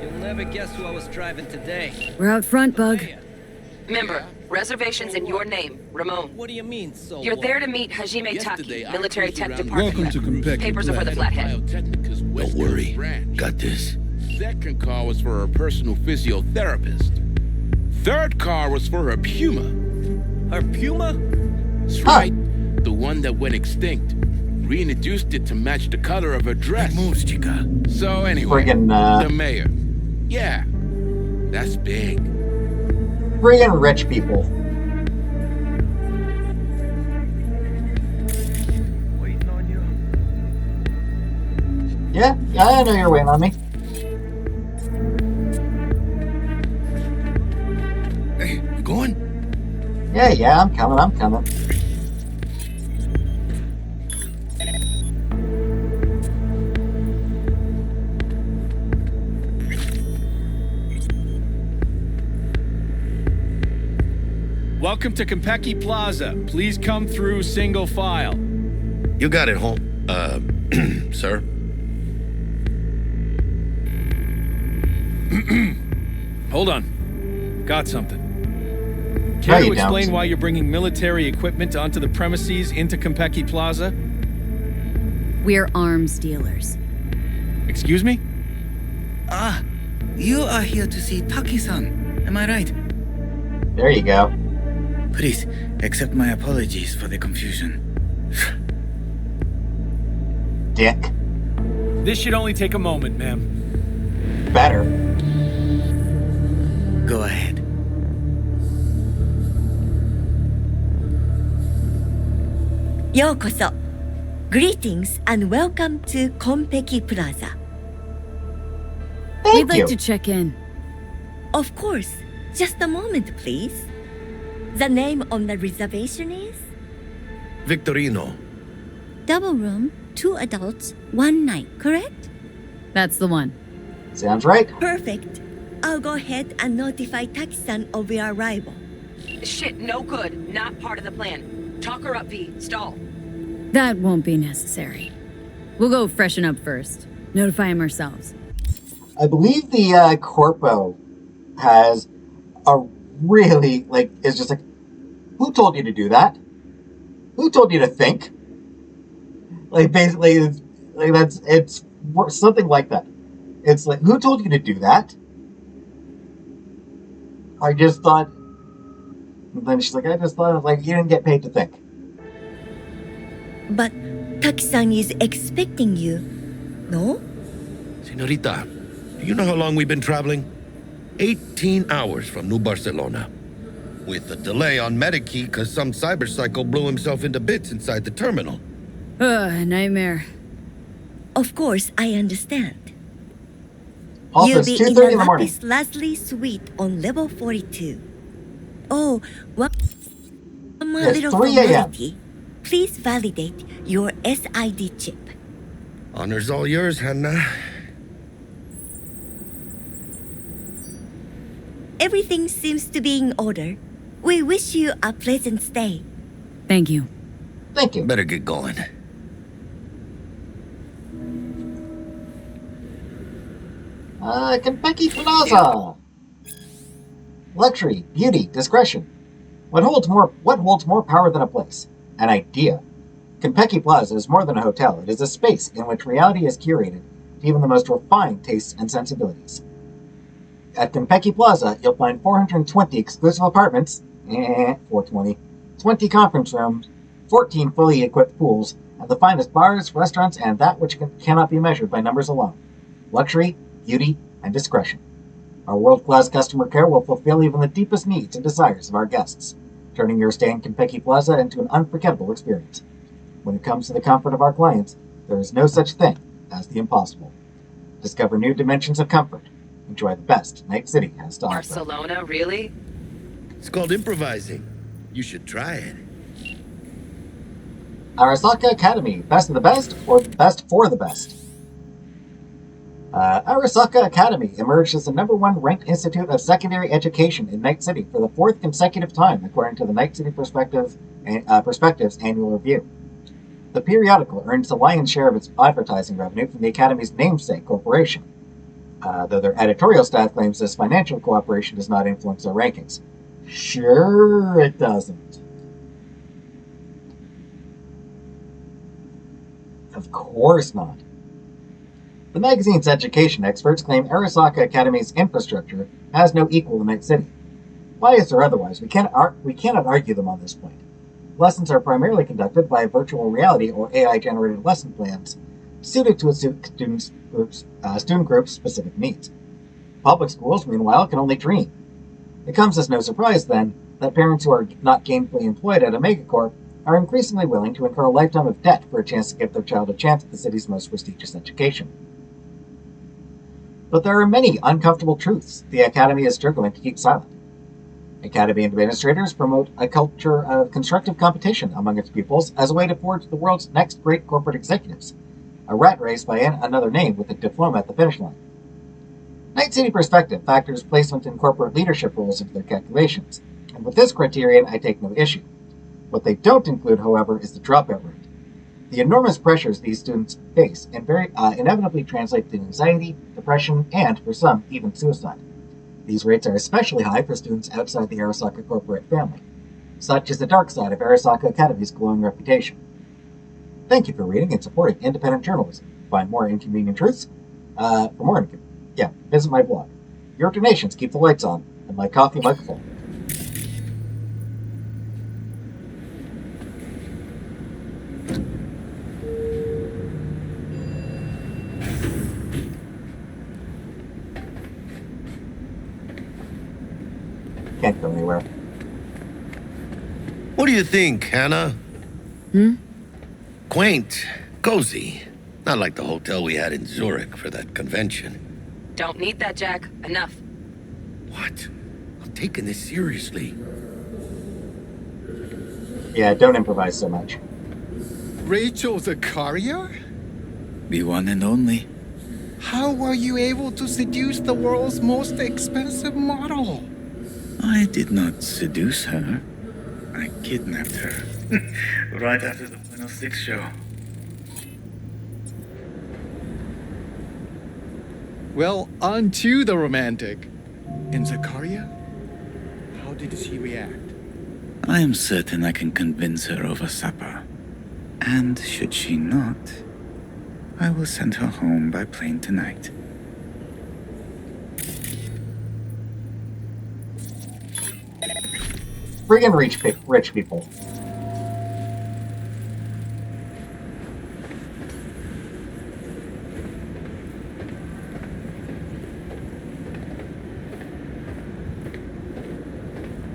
You'll never guess who I was driving today. We're out front, Bug. Remember, reservations in your name, Ramon. What do you mean, so You're what? there to meet Hajime Taki, military tech department. Welcome to Compeki. Papers are for the flathead. Don't worry. Got this. Second car was for her personal physiotherapist. Third car was for her Puma. Her Puma? That's right. The one that went extinct. Reintroduced it to match the color of her dress. Moves, chica. So anyway, Friggin', the mayor. Yeah, that's big. Friggin' rich people. Waiting on you. Yeah, I know you're waiting on me. Hey, you going? Yeah, I'm coming. Welcome to Compeki Plaza. Please come through single file. You got it, home. Sir? Hold on. Got something. No, Care to you explain don't. why you're bringing military equipment onto the premises into Compeki Plaza? We're arms dealers. Excuse me? Ah, you are here to see Taki-san. Am I right? There you go. Please, accept my apologies for the confusion. Dick. This should only take a moment, ma'am. Better. Go ahead. Yokoso. Greetings and welcome to Konpeki Plaza. We'd like to check in. Of course. Just a moment, please. The name on the reservation is? Victorino. Double room, 2 adults, 1 night, correct? That's the one. Sounds right. Perfect. I'll go ahead and notify Taki-san of your arrival. Shit, no good. Not part of the plan. Talk her up, V. Stall. That won't be necessary. We'll go freshen up first. Notify him ourselves. I believe the Corpo has a really, it's just like, who told you to do that? Who told you to think? Basically, it's something like that. It's like, who told you to do that? I just thought, and then she's like, I just thought, you didn't get paid to think. But Taki-san is expecting you, no? Senorita, do you know how long we've been traveling? 18 hours from New Barcelona. With a delay on Medikey because some cyberpsycho blew himself into bits inside the terminal. Nightmare. Of course, I understand. Also, You'll it's be 2:30 in the in the morning. Lapis Lazuli suite on level 42. Oh, one more Yes, little 3 a.m. formality. Please validate your SID chip. Honor's all yours, Hannah. Everything seems to be in order. We wish you a pleasant stay. Thank you. Thank you. Better get going. Konpeki Plaza. Luxury, beauty, discretion. What holds more power than a place? An idea. Konpeki Plaza is more than a hotel. It is a space in which reality is curated to even the most refined tastes and sensibilities. At Konpeki Plaza, you'll find 420 exclusive apartments, 420, 20 conference rooms, 14 fully equipped pools, and the finest bars, restaurants, and that which cannot be measured by numbers alone. Luxury, beauty, and discretion. Our world-class customer care will fulfill even the deepest needs and desires of our guests, turning your stay in Konpeki Plaza into an unforgettable experience. When it comes to the comfort of our clients, there is no such thing as the impossible. Discover new dimensions of comfort. Enjoy the best Night City has to offer. Barcelona, really? It's called improvising. You should try it. Arasaka Academy, best of the best, or best for the best? Arasaka Academy emerged as the #1 ranked institute of secondary education in Night City for the 4th consecutive time, according to the Night City Perspectives annual review. The periodical earns the lion's share of its advertising revenue from the Academy's namesake corporation, though their editorial staff claims this financial cooperation does not influence their rankings. Sure it doesn't. Of course not. The magazine's education experts claim Arasaka Academy's infrastructure has no equal in Night City. Biased or otherwise, we cannot argue them on this point. Lessons are primarily conducted by virtual reality or AI-generated lesson plans suited to a student group's specific needs. Public schools, meanwhile, can only dream. It comes as no surprise, then, that parents who are not gainfully employed at a megacorp are increasingly willing to incur a lifetime of debt for a chance to give their child a chance at the city's most prestigious education. But there are many uncomfortable truths the Academy is struggling to keep silent. Academy administrators promote a culture of constructive competition among its pupils as a way to forge the world's next great corporate executives, a rat race by another name with a diploma at the finish line. Night City Perspective factors placement in corporate leadership roles into their calculations, and with this criterion I take no issue. What they don't include, however, is the dropout rate. The enormous pressures these students face inevitably translate to anxiety, depression, and, for some, even suicide. These rates are especially high for students outside the Arasaka corporate family. Such is the dark side of Arasaka Academy's glowing reputation. Thank you for reading and supporting independent journalism. Find more inconvenient truths. Visit my blog. Your donations keep the lights on, and my coffee mug full. Can't go anywhere. What do you think, Hannah? Quaint, cozy. Not like the hotel we had in Zurich for that convention. Don't need that, Jack. Enough. What? I'm taking this seriously. Yeah, don't improvise so much. Rachel the courier? The one and only. How were you able to seduce the world's most expensive model? I did not seduce her. I kidnapped her. Right after the Final Six show. Well, on to the romantic. And Zakaria? How did she react? I am certain I can convince her over supper. And should she not, I will send her home by plane tonight. Friggin' rich people.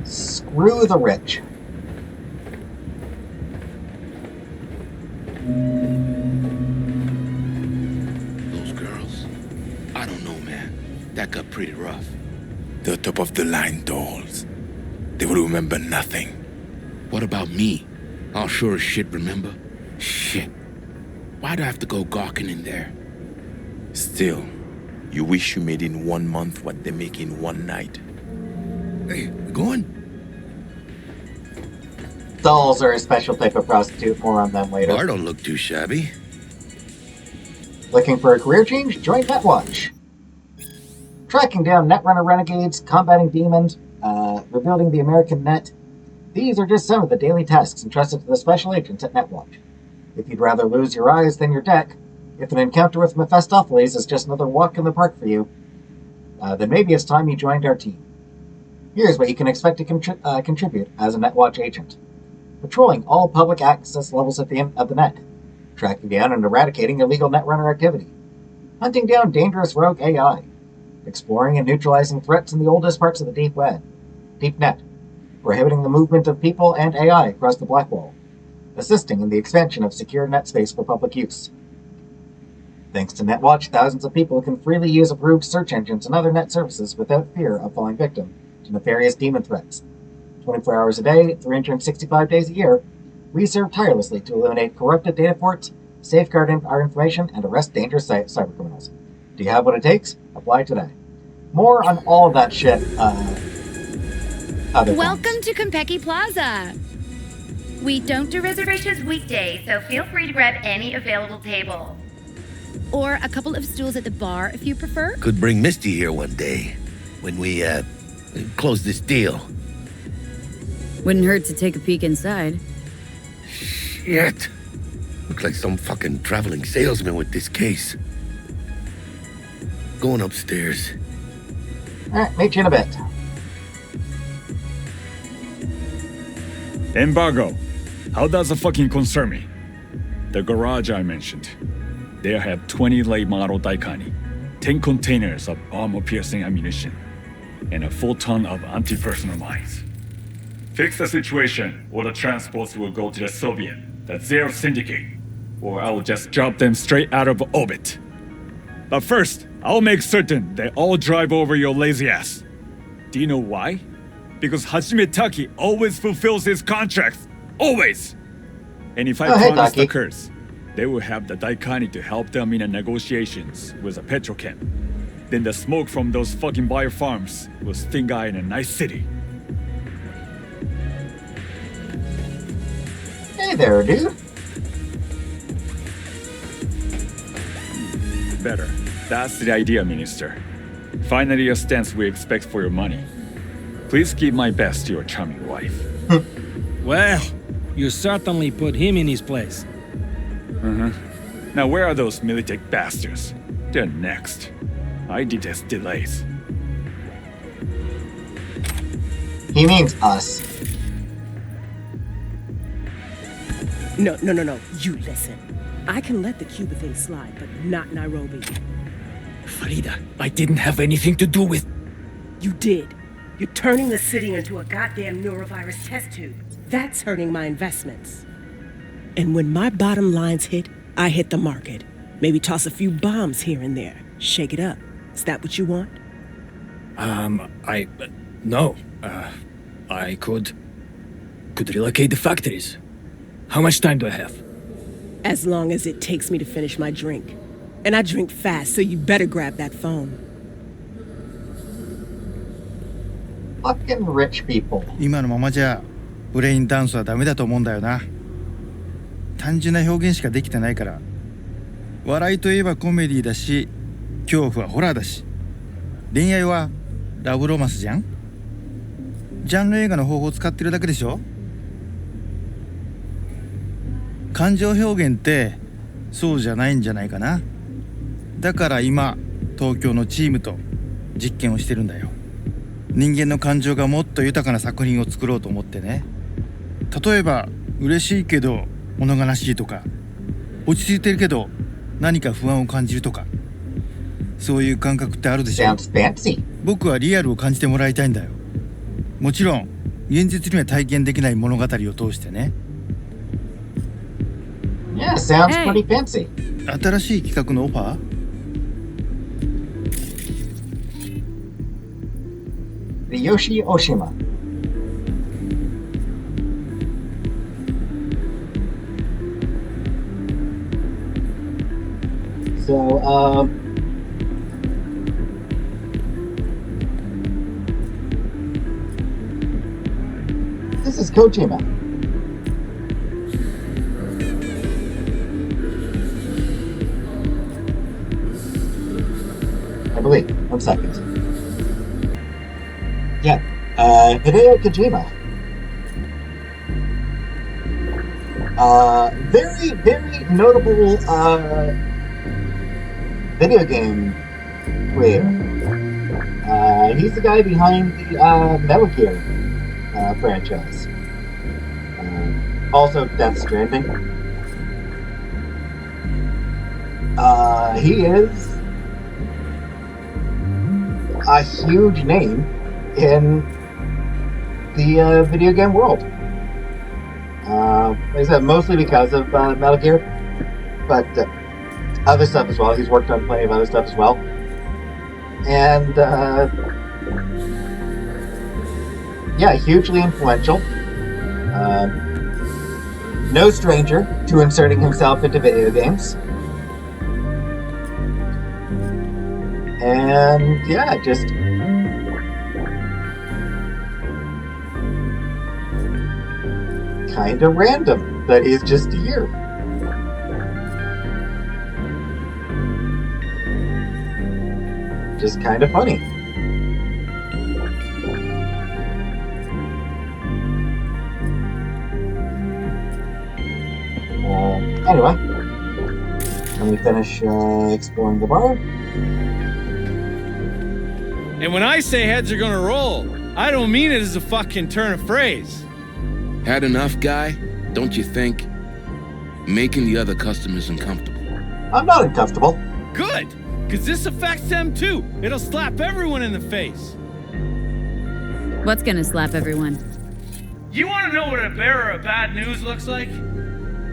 Screw the rich. Those girls, I don't know, man. That got pretty rough. They're top-of-the-line dolls. They will remember nothing. What about me? I'll sure as shit remember. Shit. Why'd I have to go gawking in there? Still, you wish you made in 1 month what they make in 1 night. Hey, we going? Dolls are a special type of prostitute. More on them later. I don't look too shabby. Looking for a career change? Join Netwatch. Tracking down Netrunner renegades, combating demons, rebuilding the American net. These are just some of the daily tasks entrusted to the special agents at Netwatch. If you'd rather lose your eyes than your deck, if an encounter with Mephistopheles is just another walk in the park for you, then maybe it's time you joined our team. Here's what you can expect to contribute as a Netwatch agent. patrolling all public access levels of the net, tracking down and eradicating illegal netrunner activity, hunting down dangerous rogue AI, exploring and neutralizing threats in the oldest parts of the deep net, prohibiting the movement of people and AI across the black wall, assisting in the expansion of secure net space for public use. Thanks to NetWatch, thousands of people can freely use approved search engines and other net services without fear of falling victim to nefarious demon threats. 24 hours a day, 365 days a year, we serve tirelessly to eliminate corrupted data ports, safeguard our information, and arrest dangerous cybercriminals. Do you have what it takes? Apply today. More on all of that shit, Welcome to Konpeki Plaza. We don't do reservations weekdays, so feel free to grab any available table. Or a couple of stools at the bar if you prefer. Could bring Misty here one day when we, close this deal. Wouldn't hurt to take a peek inside. Shit. Look like some fucking traveling salesman with this case. Going upstairs. Alright, meet you in a bit. Embargo. How does it fucking concern me? The garage I mentioned. They have 20 late model Daikani, 10 containers of armor-piercing ammunition, and a full ton of anti-personnel mines. Fix the situation, or the transports will go to the Soviet, the Zero Syndicate, or I will just drop them straight out of orbit. But first, I'll make certain they all drive over your lazy ass. Do you know why? Because Hajime Taki always fulfills his contracts. Always! And if I promise the curse, they will have the Daikani to help them in the negotiations with a petrochem. Then the smoke from those fucking bio farms will sting in a nice city. Hey there, dude. Better. That's the idea, Minister. Finally a stance we expect for your money. Please give my best to your charming wife. Well, you certainly put him in his place. Now where are those Militech bastards? They're next. I detest delays. He means us. No. You listen. I can let the Cuba thing slide, but not Nairobi. Farida, I didn't have anything to do with... You did. You're turning the city into a goddamn neurovirus test tube. That's hurting my investments. And when my bottom lines hit, I hit the market. Maybe toss a few bombs here and there. Shake it up. Is that what you want? No. I could relocate the factories. How much time do I have? As long as it takes me to finish my drink. And I drink fast, so you better grab that phone. Fucking rich people. 今のままじゃブレインダンスはダメだと思うんだよな。単純な表現しかできてないから。笑いといえばコメディだし、恐怖はホラーだし、恋愛はラブロマンスじゃん。ジャンル映画の方法を使ってるだけでしょ。感情表現ってそうじゃないんじゃないかな。だから今東京のチームと実験をしてるんだよ。人間の感情がもっと豊かな作品を作ろうと思ってね。例えば嬉しいけど物悲しいとか、落ち着いてるけど何か不安を感じるとか、そういう感覚ってあるでしょ。僕はリアルを感じてもらいたいんだよ。もちろん現実には体験できない物語を通してね。Yeah, sounds pretty fancy. 新しい企画のオファー？The Yoshi Oshima. So, this is Kojima. I believe. 1 second. Yeah, Hideo Kojima. Very, very notable video game creator. He's the guy behind the Metal Gear franchise. Also Death Stranding. He is a huge name in the video game world. Like I said, mostly because of Metal Gear, but other stuff as well. He's worked on plenty of other stuff as well. And, yeah, hugely influential. No stranger to inserting himself into video games. And, yeah, just kind of random that he's just here. Just kind of funny. Anyway, let me finish exploring the bar. And when I say heads are gonna roll, I don't mean it as a fucking turn of phrase. Had enough, guy? Don't you think? Making the other customers uncomfortable. I'm not uncomfortable. Good, because this affects them too. It'll slap everyone in the face. What's gonna slap everyone? You want to know what a bearer of bad news looks like?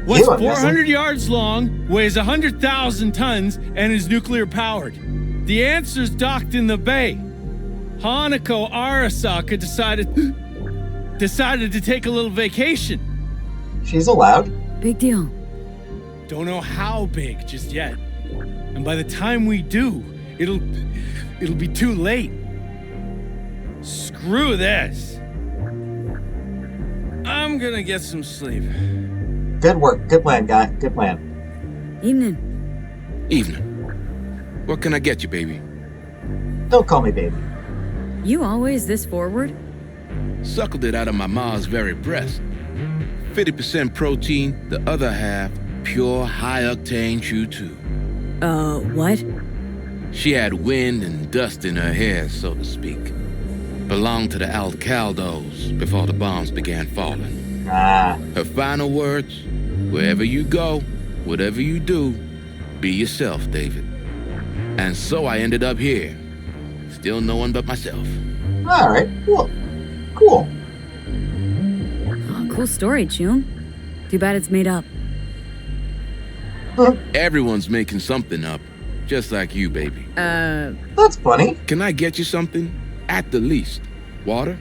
What's 400 yards long, weighs 100,000 tons, and is nuclear powered? The answer's docked in the bay. Hanako Arasaka decided to take a little vacation. She's allowed. Big deal. Don't know how big just yet. And by the time we do, it'll be too late. Screw this. I'm gonna get some sleep. Good work. Good plan, guy. Good plan. Evening. Evening. What can I get you, baby? Don't call me baby. You always this forward? Suckled it out of my ma's very breast. 50% protein, the other half pure high-octane chew-too. What? She had wind and dust in her hair, so to speak. Belonged to the Alcaldos before the bombs began falling. Her final words, wherever you go, whatever you do, be yourself, David. And so I ended up here. Still no one but myself. Alright, cool. Cool. Oh, cool story, Chum. Too bad it's made up. Everyone's making something up. Just like you, baby. That's funny. Can I get you something? At the least. Water?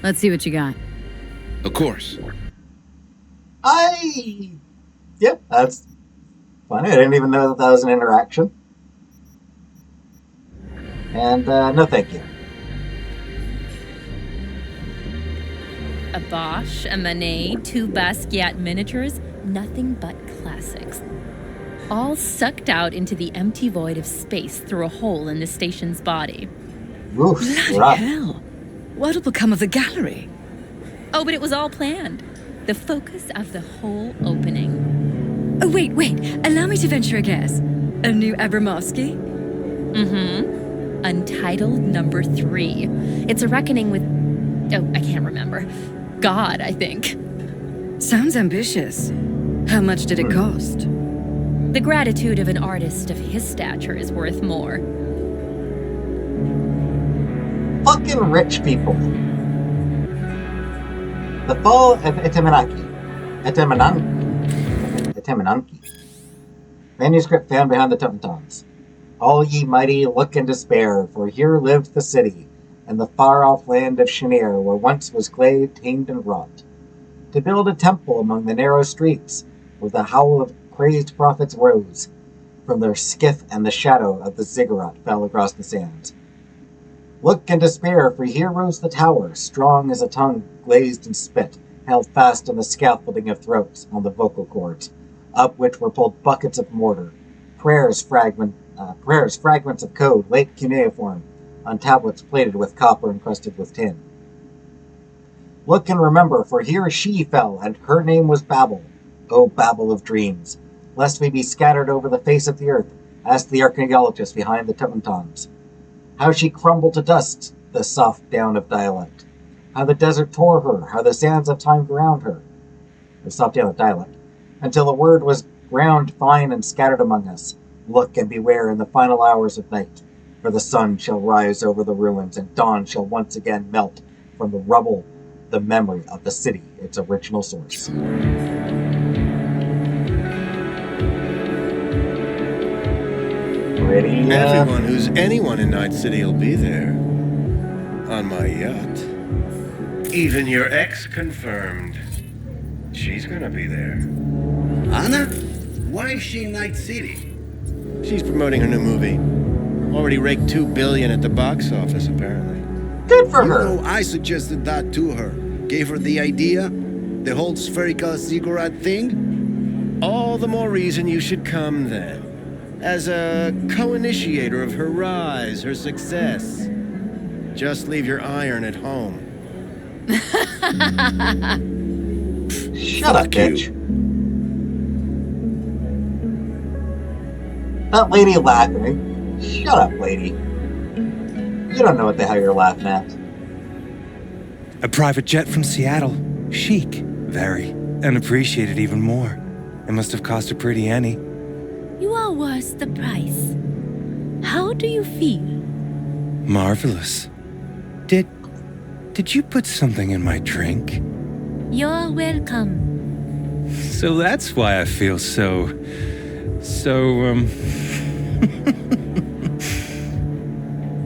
Let's see what you got. Of course. Yep, that's funny. I didn't even know that was an interaction. And, no thank you. A Bosch, a Manet, 2 Basquiat miniatures, nothing but classics. All sucked out into the empty void of space through a hole in the station's body. Oof, Bloody hell! What'll become of the gallery? Oh, but it was all planned. The focus of the whole opening. Oh, wait. Allow me to venture a guess. A new Abramovsky? Mm-hmm. Untitled number 3. It's a reckoning with... Oh, I can't remember. God, I think. Sounds ambitious. How much did it cost? The gratitude of an artist of his stature is worth more. Fucking rich people. The Fall of Etemenanki. Manuscript found behind the Teutones. All ye mighty, look in despair, for here lived the city, in the far-off land of Shanir, where once was clay tamed and wrought. To build a temple among the narrow streets, where the howl of crazed prophets rose, from their skiff and the shadow of the ziggurat fell across the sands. Look in despair, for here rose the tower, strong as a tongue glazed in spit, held fast on the scaffolding of throats on the vocal cords, up which were pulled buckets of mortar, prayers fragments of code, late cuneiform, on tablets plated with copper encrusted with tin. Look and remember, for here she fell, and her name was Babel, O Babel of dreams, lest we be scattered over the face of the earth, asked the archaeologist behind the Teutones. How she crumbled to dust, the soft down of dialect. How the desert tore her, how the sands of time ground her. or stopped the dialect, until the word was ground fine and scattered among us. Look and beware in the final hours of night, for the sun shall rise over the ruins, and dawn shall once again melt from the rubble the memory of the city, its original source. Pretty, Everyone who's anyone in Night City will be there. On my yacht. Even your ex confirmed. She's gonna be there. Anna? Why is she in Night City? She's promoting her new movie. Already raked $2 billion at the box office, apparently. Good for her. You know, I suggested that to her. Gave her the idea. The whole spherical cigarette thing. All the more reason you should come then. As a co-initiator of her rise, her success. Just leave your iron at home. Shut up, bitch. That lady laughing. Shut up, lady. You don't know what the hell you're laughing at. A private jet from Seattle. Chic. Very. And appreciated even more. It must have cost a pretty penny. You are worth the price. How do you feel? Marvelous. Did you put something in my drink? You're welcome. So that's why I feel so...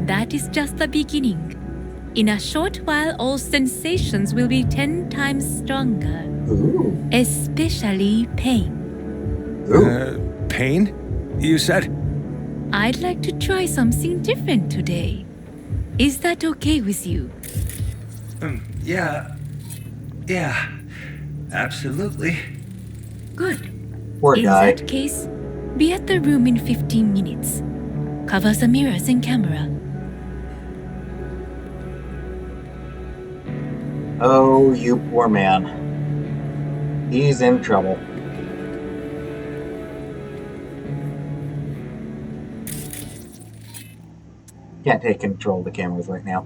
That is just the beginning. In a short while, all sensations will be 10 times stronger. Ooh. Especially pain. Pain? You said? I'd like to try something different today. Is that okay with you? Yeah. Absolutely. Good. Poor guy. In that case, be at the room in 15 minutes. Cover the mirrors and camera. Oh, you poor man. He's in trouble. Can't take control of the cameras right now.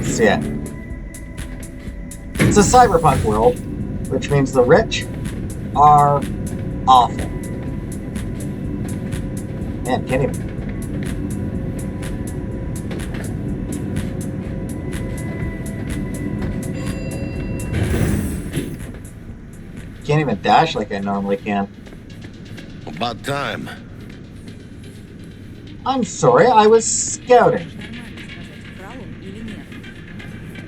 So yeah. It's a cyberpunk world, which means the rich are awful. Man, can't even. Can't even dash like I normally can. About time. I'm sorry, I was scouting.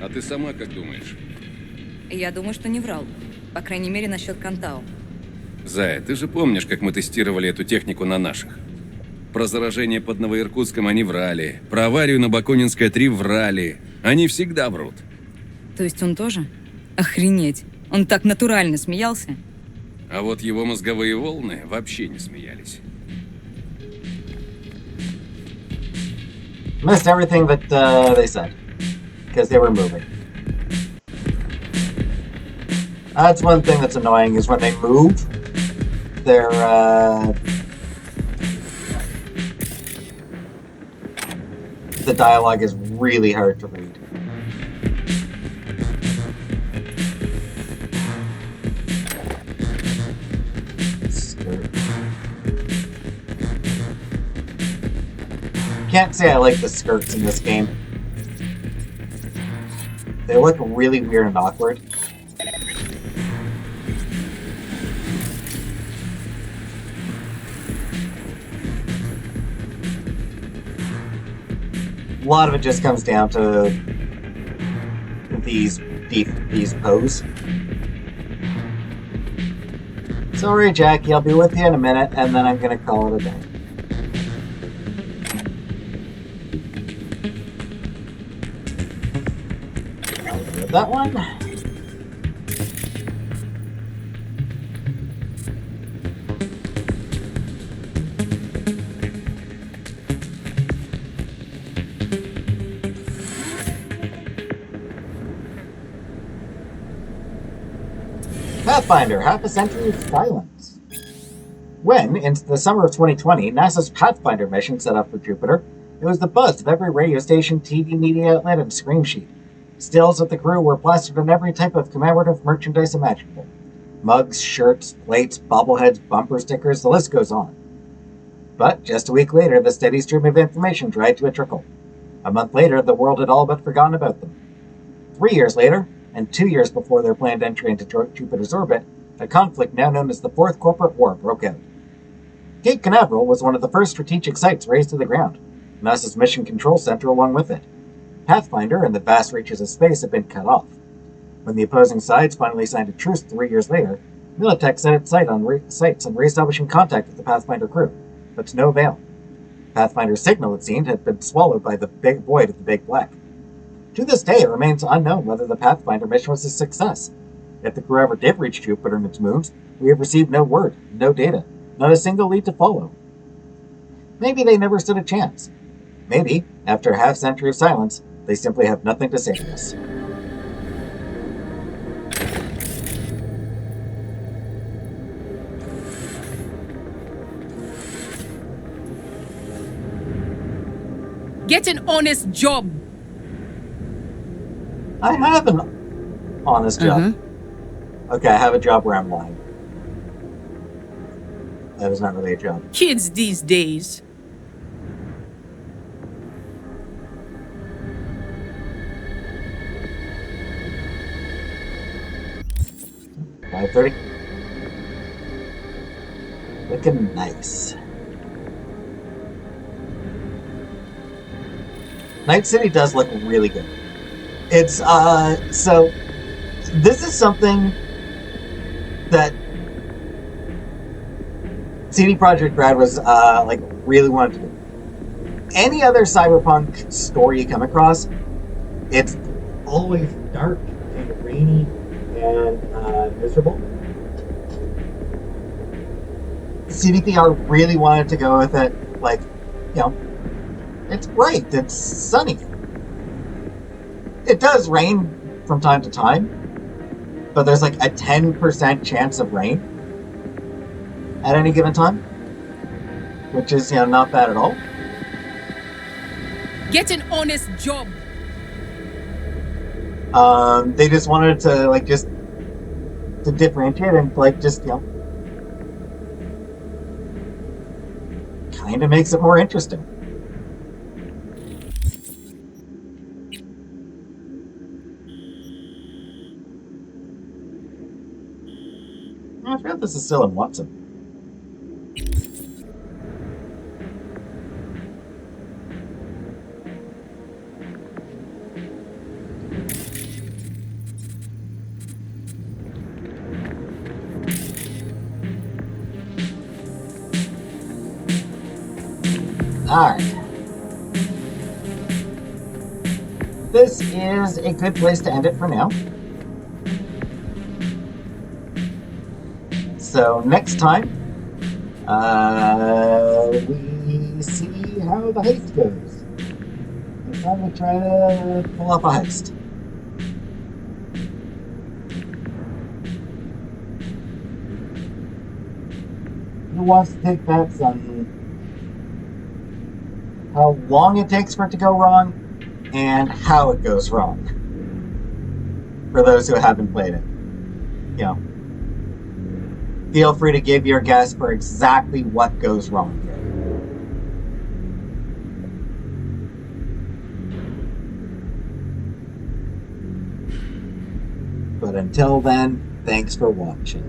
А ты сама как думаешь? Я думаю, что не врал. По крайней мере, насчет Кантао. Зая, ты же помнишь, как мы тестировали эту технику на наших? Про заражение под Новоиркутском они врали. Про аварию на Бакунинской 3 врали. Они всегда врут. То есть он тоже? Охренеть. Он так натурально смеялся. А вот его мозговые волны вообще не смеялись. Missed everything that they said. Because they were moving. That's one thing that's annoying, is when they move, they're, the dialogue is really hard to read. Can't say I like the skirts in this game. They look really weird and awkward. A lot of it just comes down to these pose. Sorry, Jackie, I'll be with you in a minute, and then I'm gonna call it a day. That one. Pathfinder, half a century of silence. When, in the summer of 2020, NASA's Pathfinder mission set up for Jupiter, it was the buzz of every radio station, TV media outlet, and screen sheet. Stills of the crew were plastered on every type of commemorative merchandise imaginable. Mugs, shirts, plates, bobbleheads, bumper stickers, the list goes on. But just a week later, the steady stream of information dried to a trickle. A month later, the world had all but forgotten about them. 3 years later, and 2 years before their planned entry into Jupiter's orbit, a conflict now known as the Fourth Corporate War broke out. Cape Canaveral was one of the first strategic sites razed to the ground, NASA's Mission Control Center along with it. Pathfinder and the vast reaches of space had been cut off. When the opposing sides finally signed a truce 3 years later, Militech set its sights on re-establishing contact with the Pathfinder crew, but to no avail. Pathfinder's signal, it seemed, had been swallowed by the big void of the Big Black. To this day, it remains unknown whether the Pathfinder mission was a success. If the crew ever did reach Jupiter and its moons, we have received no word, no data, not a single lead to follow. Maybe they never stood a chance. Maybe, after a half-century of silence, they simply have nothing to say to us. Get an honest job! I have an honest job. Okay, I have a job where I'm lying. That is not really a job. Kids these days. $5:30. Looking nice. Night City does look really good. It's, so, this is something that CD Projekt Red was, really wanted to do. Any other Cyberpunk story you come across, it's always dark and rainy and miserable. CDPR really wanted to go with it, it's bright, it's sunny. It does rain from time to time, but there's a 10% chance of rain at any given time, which is, not bad at all. Get an honest job! They just wanted to, just to differentiate and, kind of makes it more interesting. I forgot this is still in Watson. Alright. This is a good place to end it for now. So next time, we see how the heist goes. Next time we try to pull off a heist. Who wants to take bets on how long it takes for it to go wrong and how it goes wrong? For those who haven't played it, feel free to give your guess for exactly what goes wrong here. But until then, thanks for watching.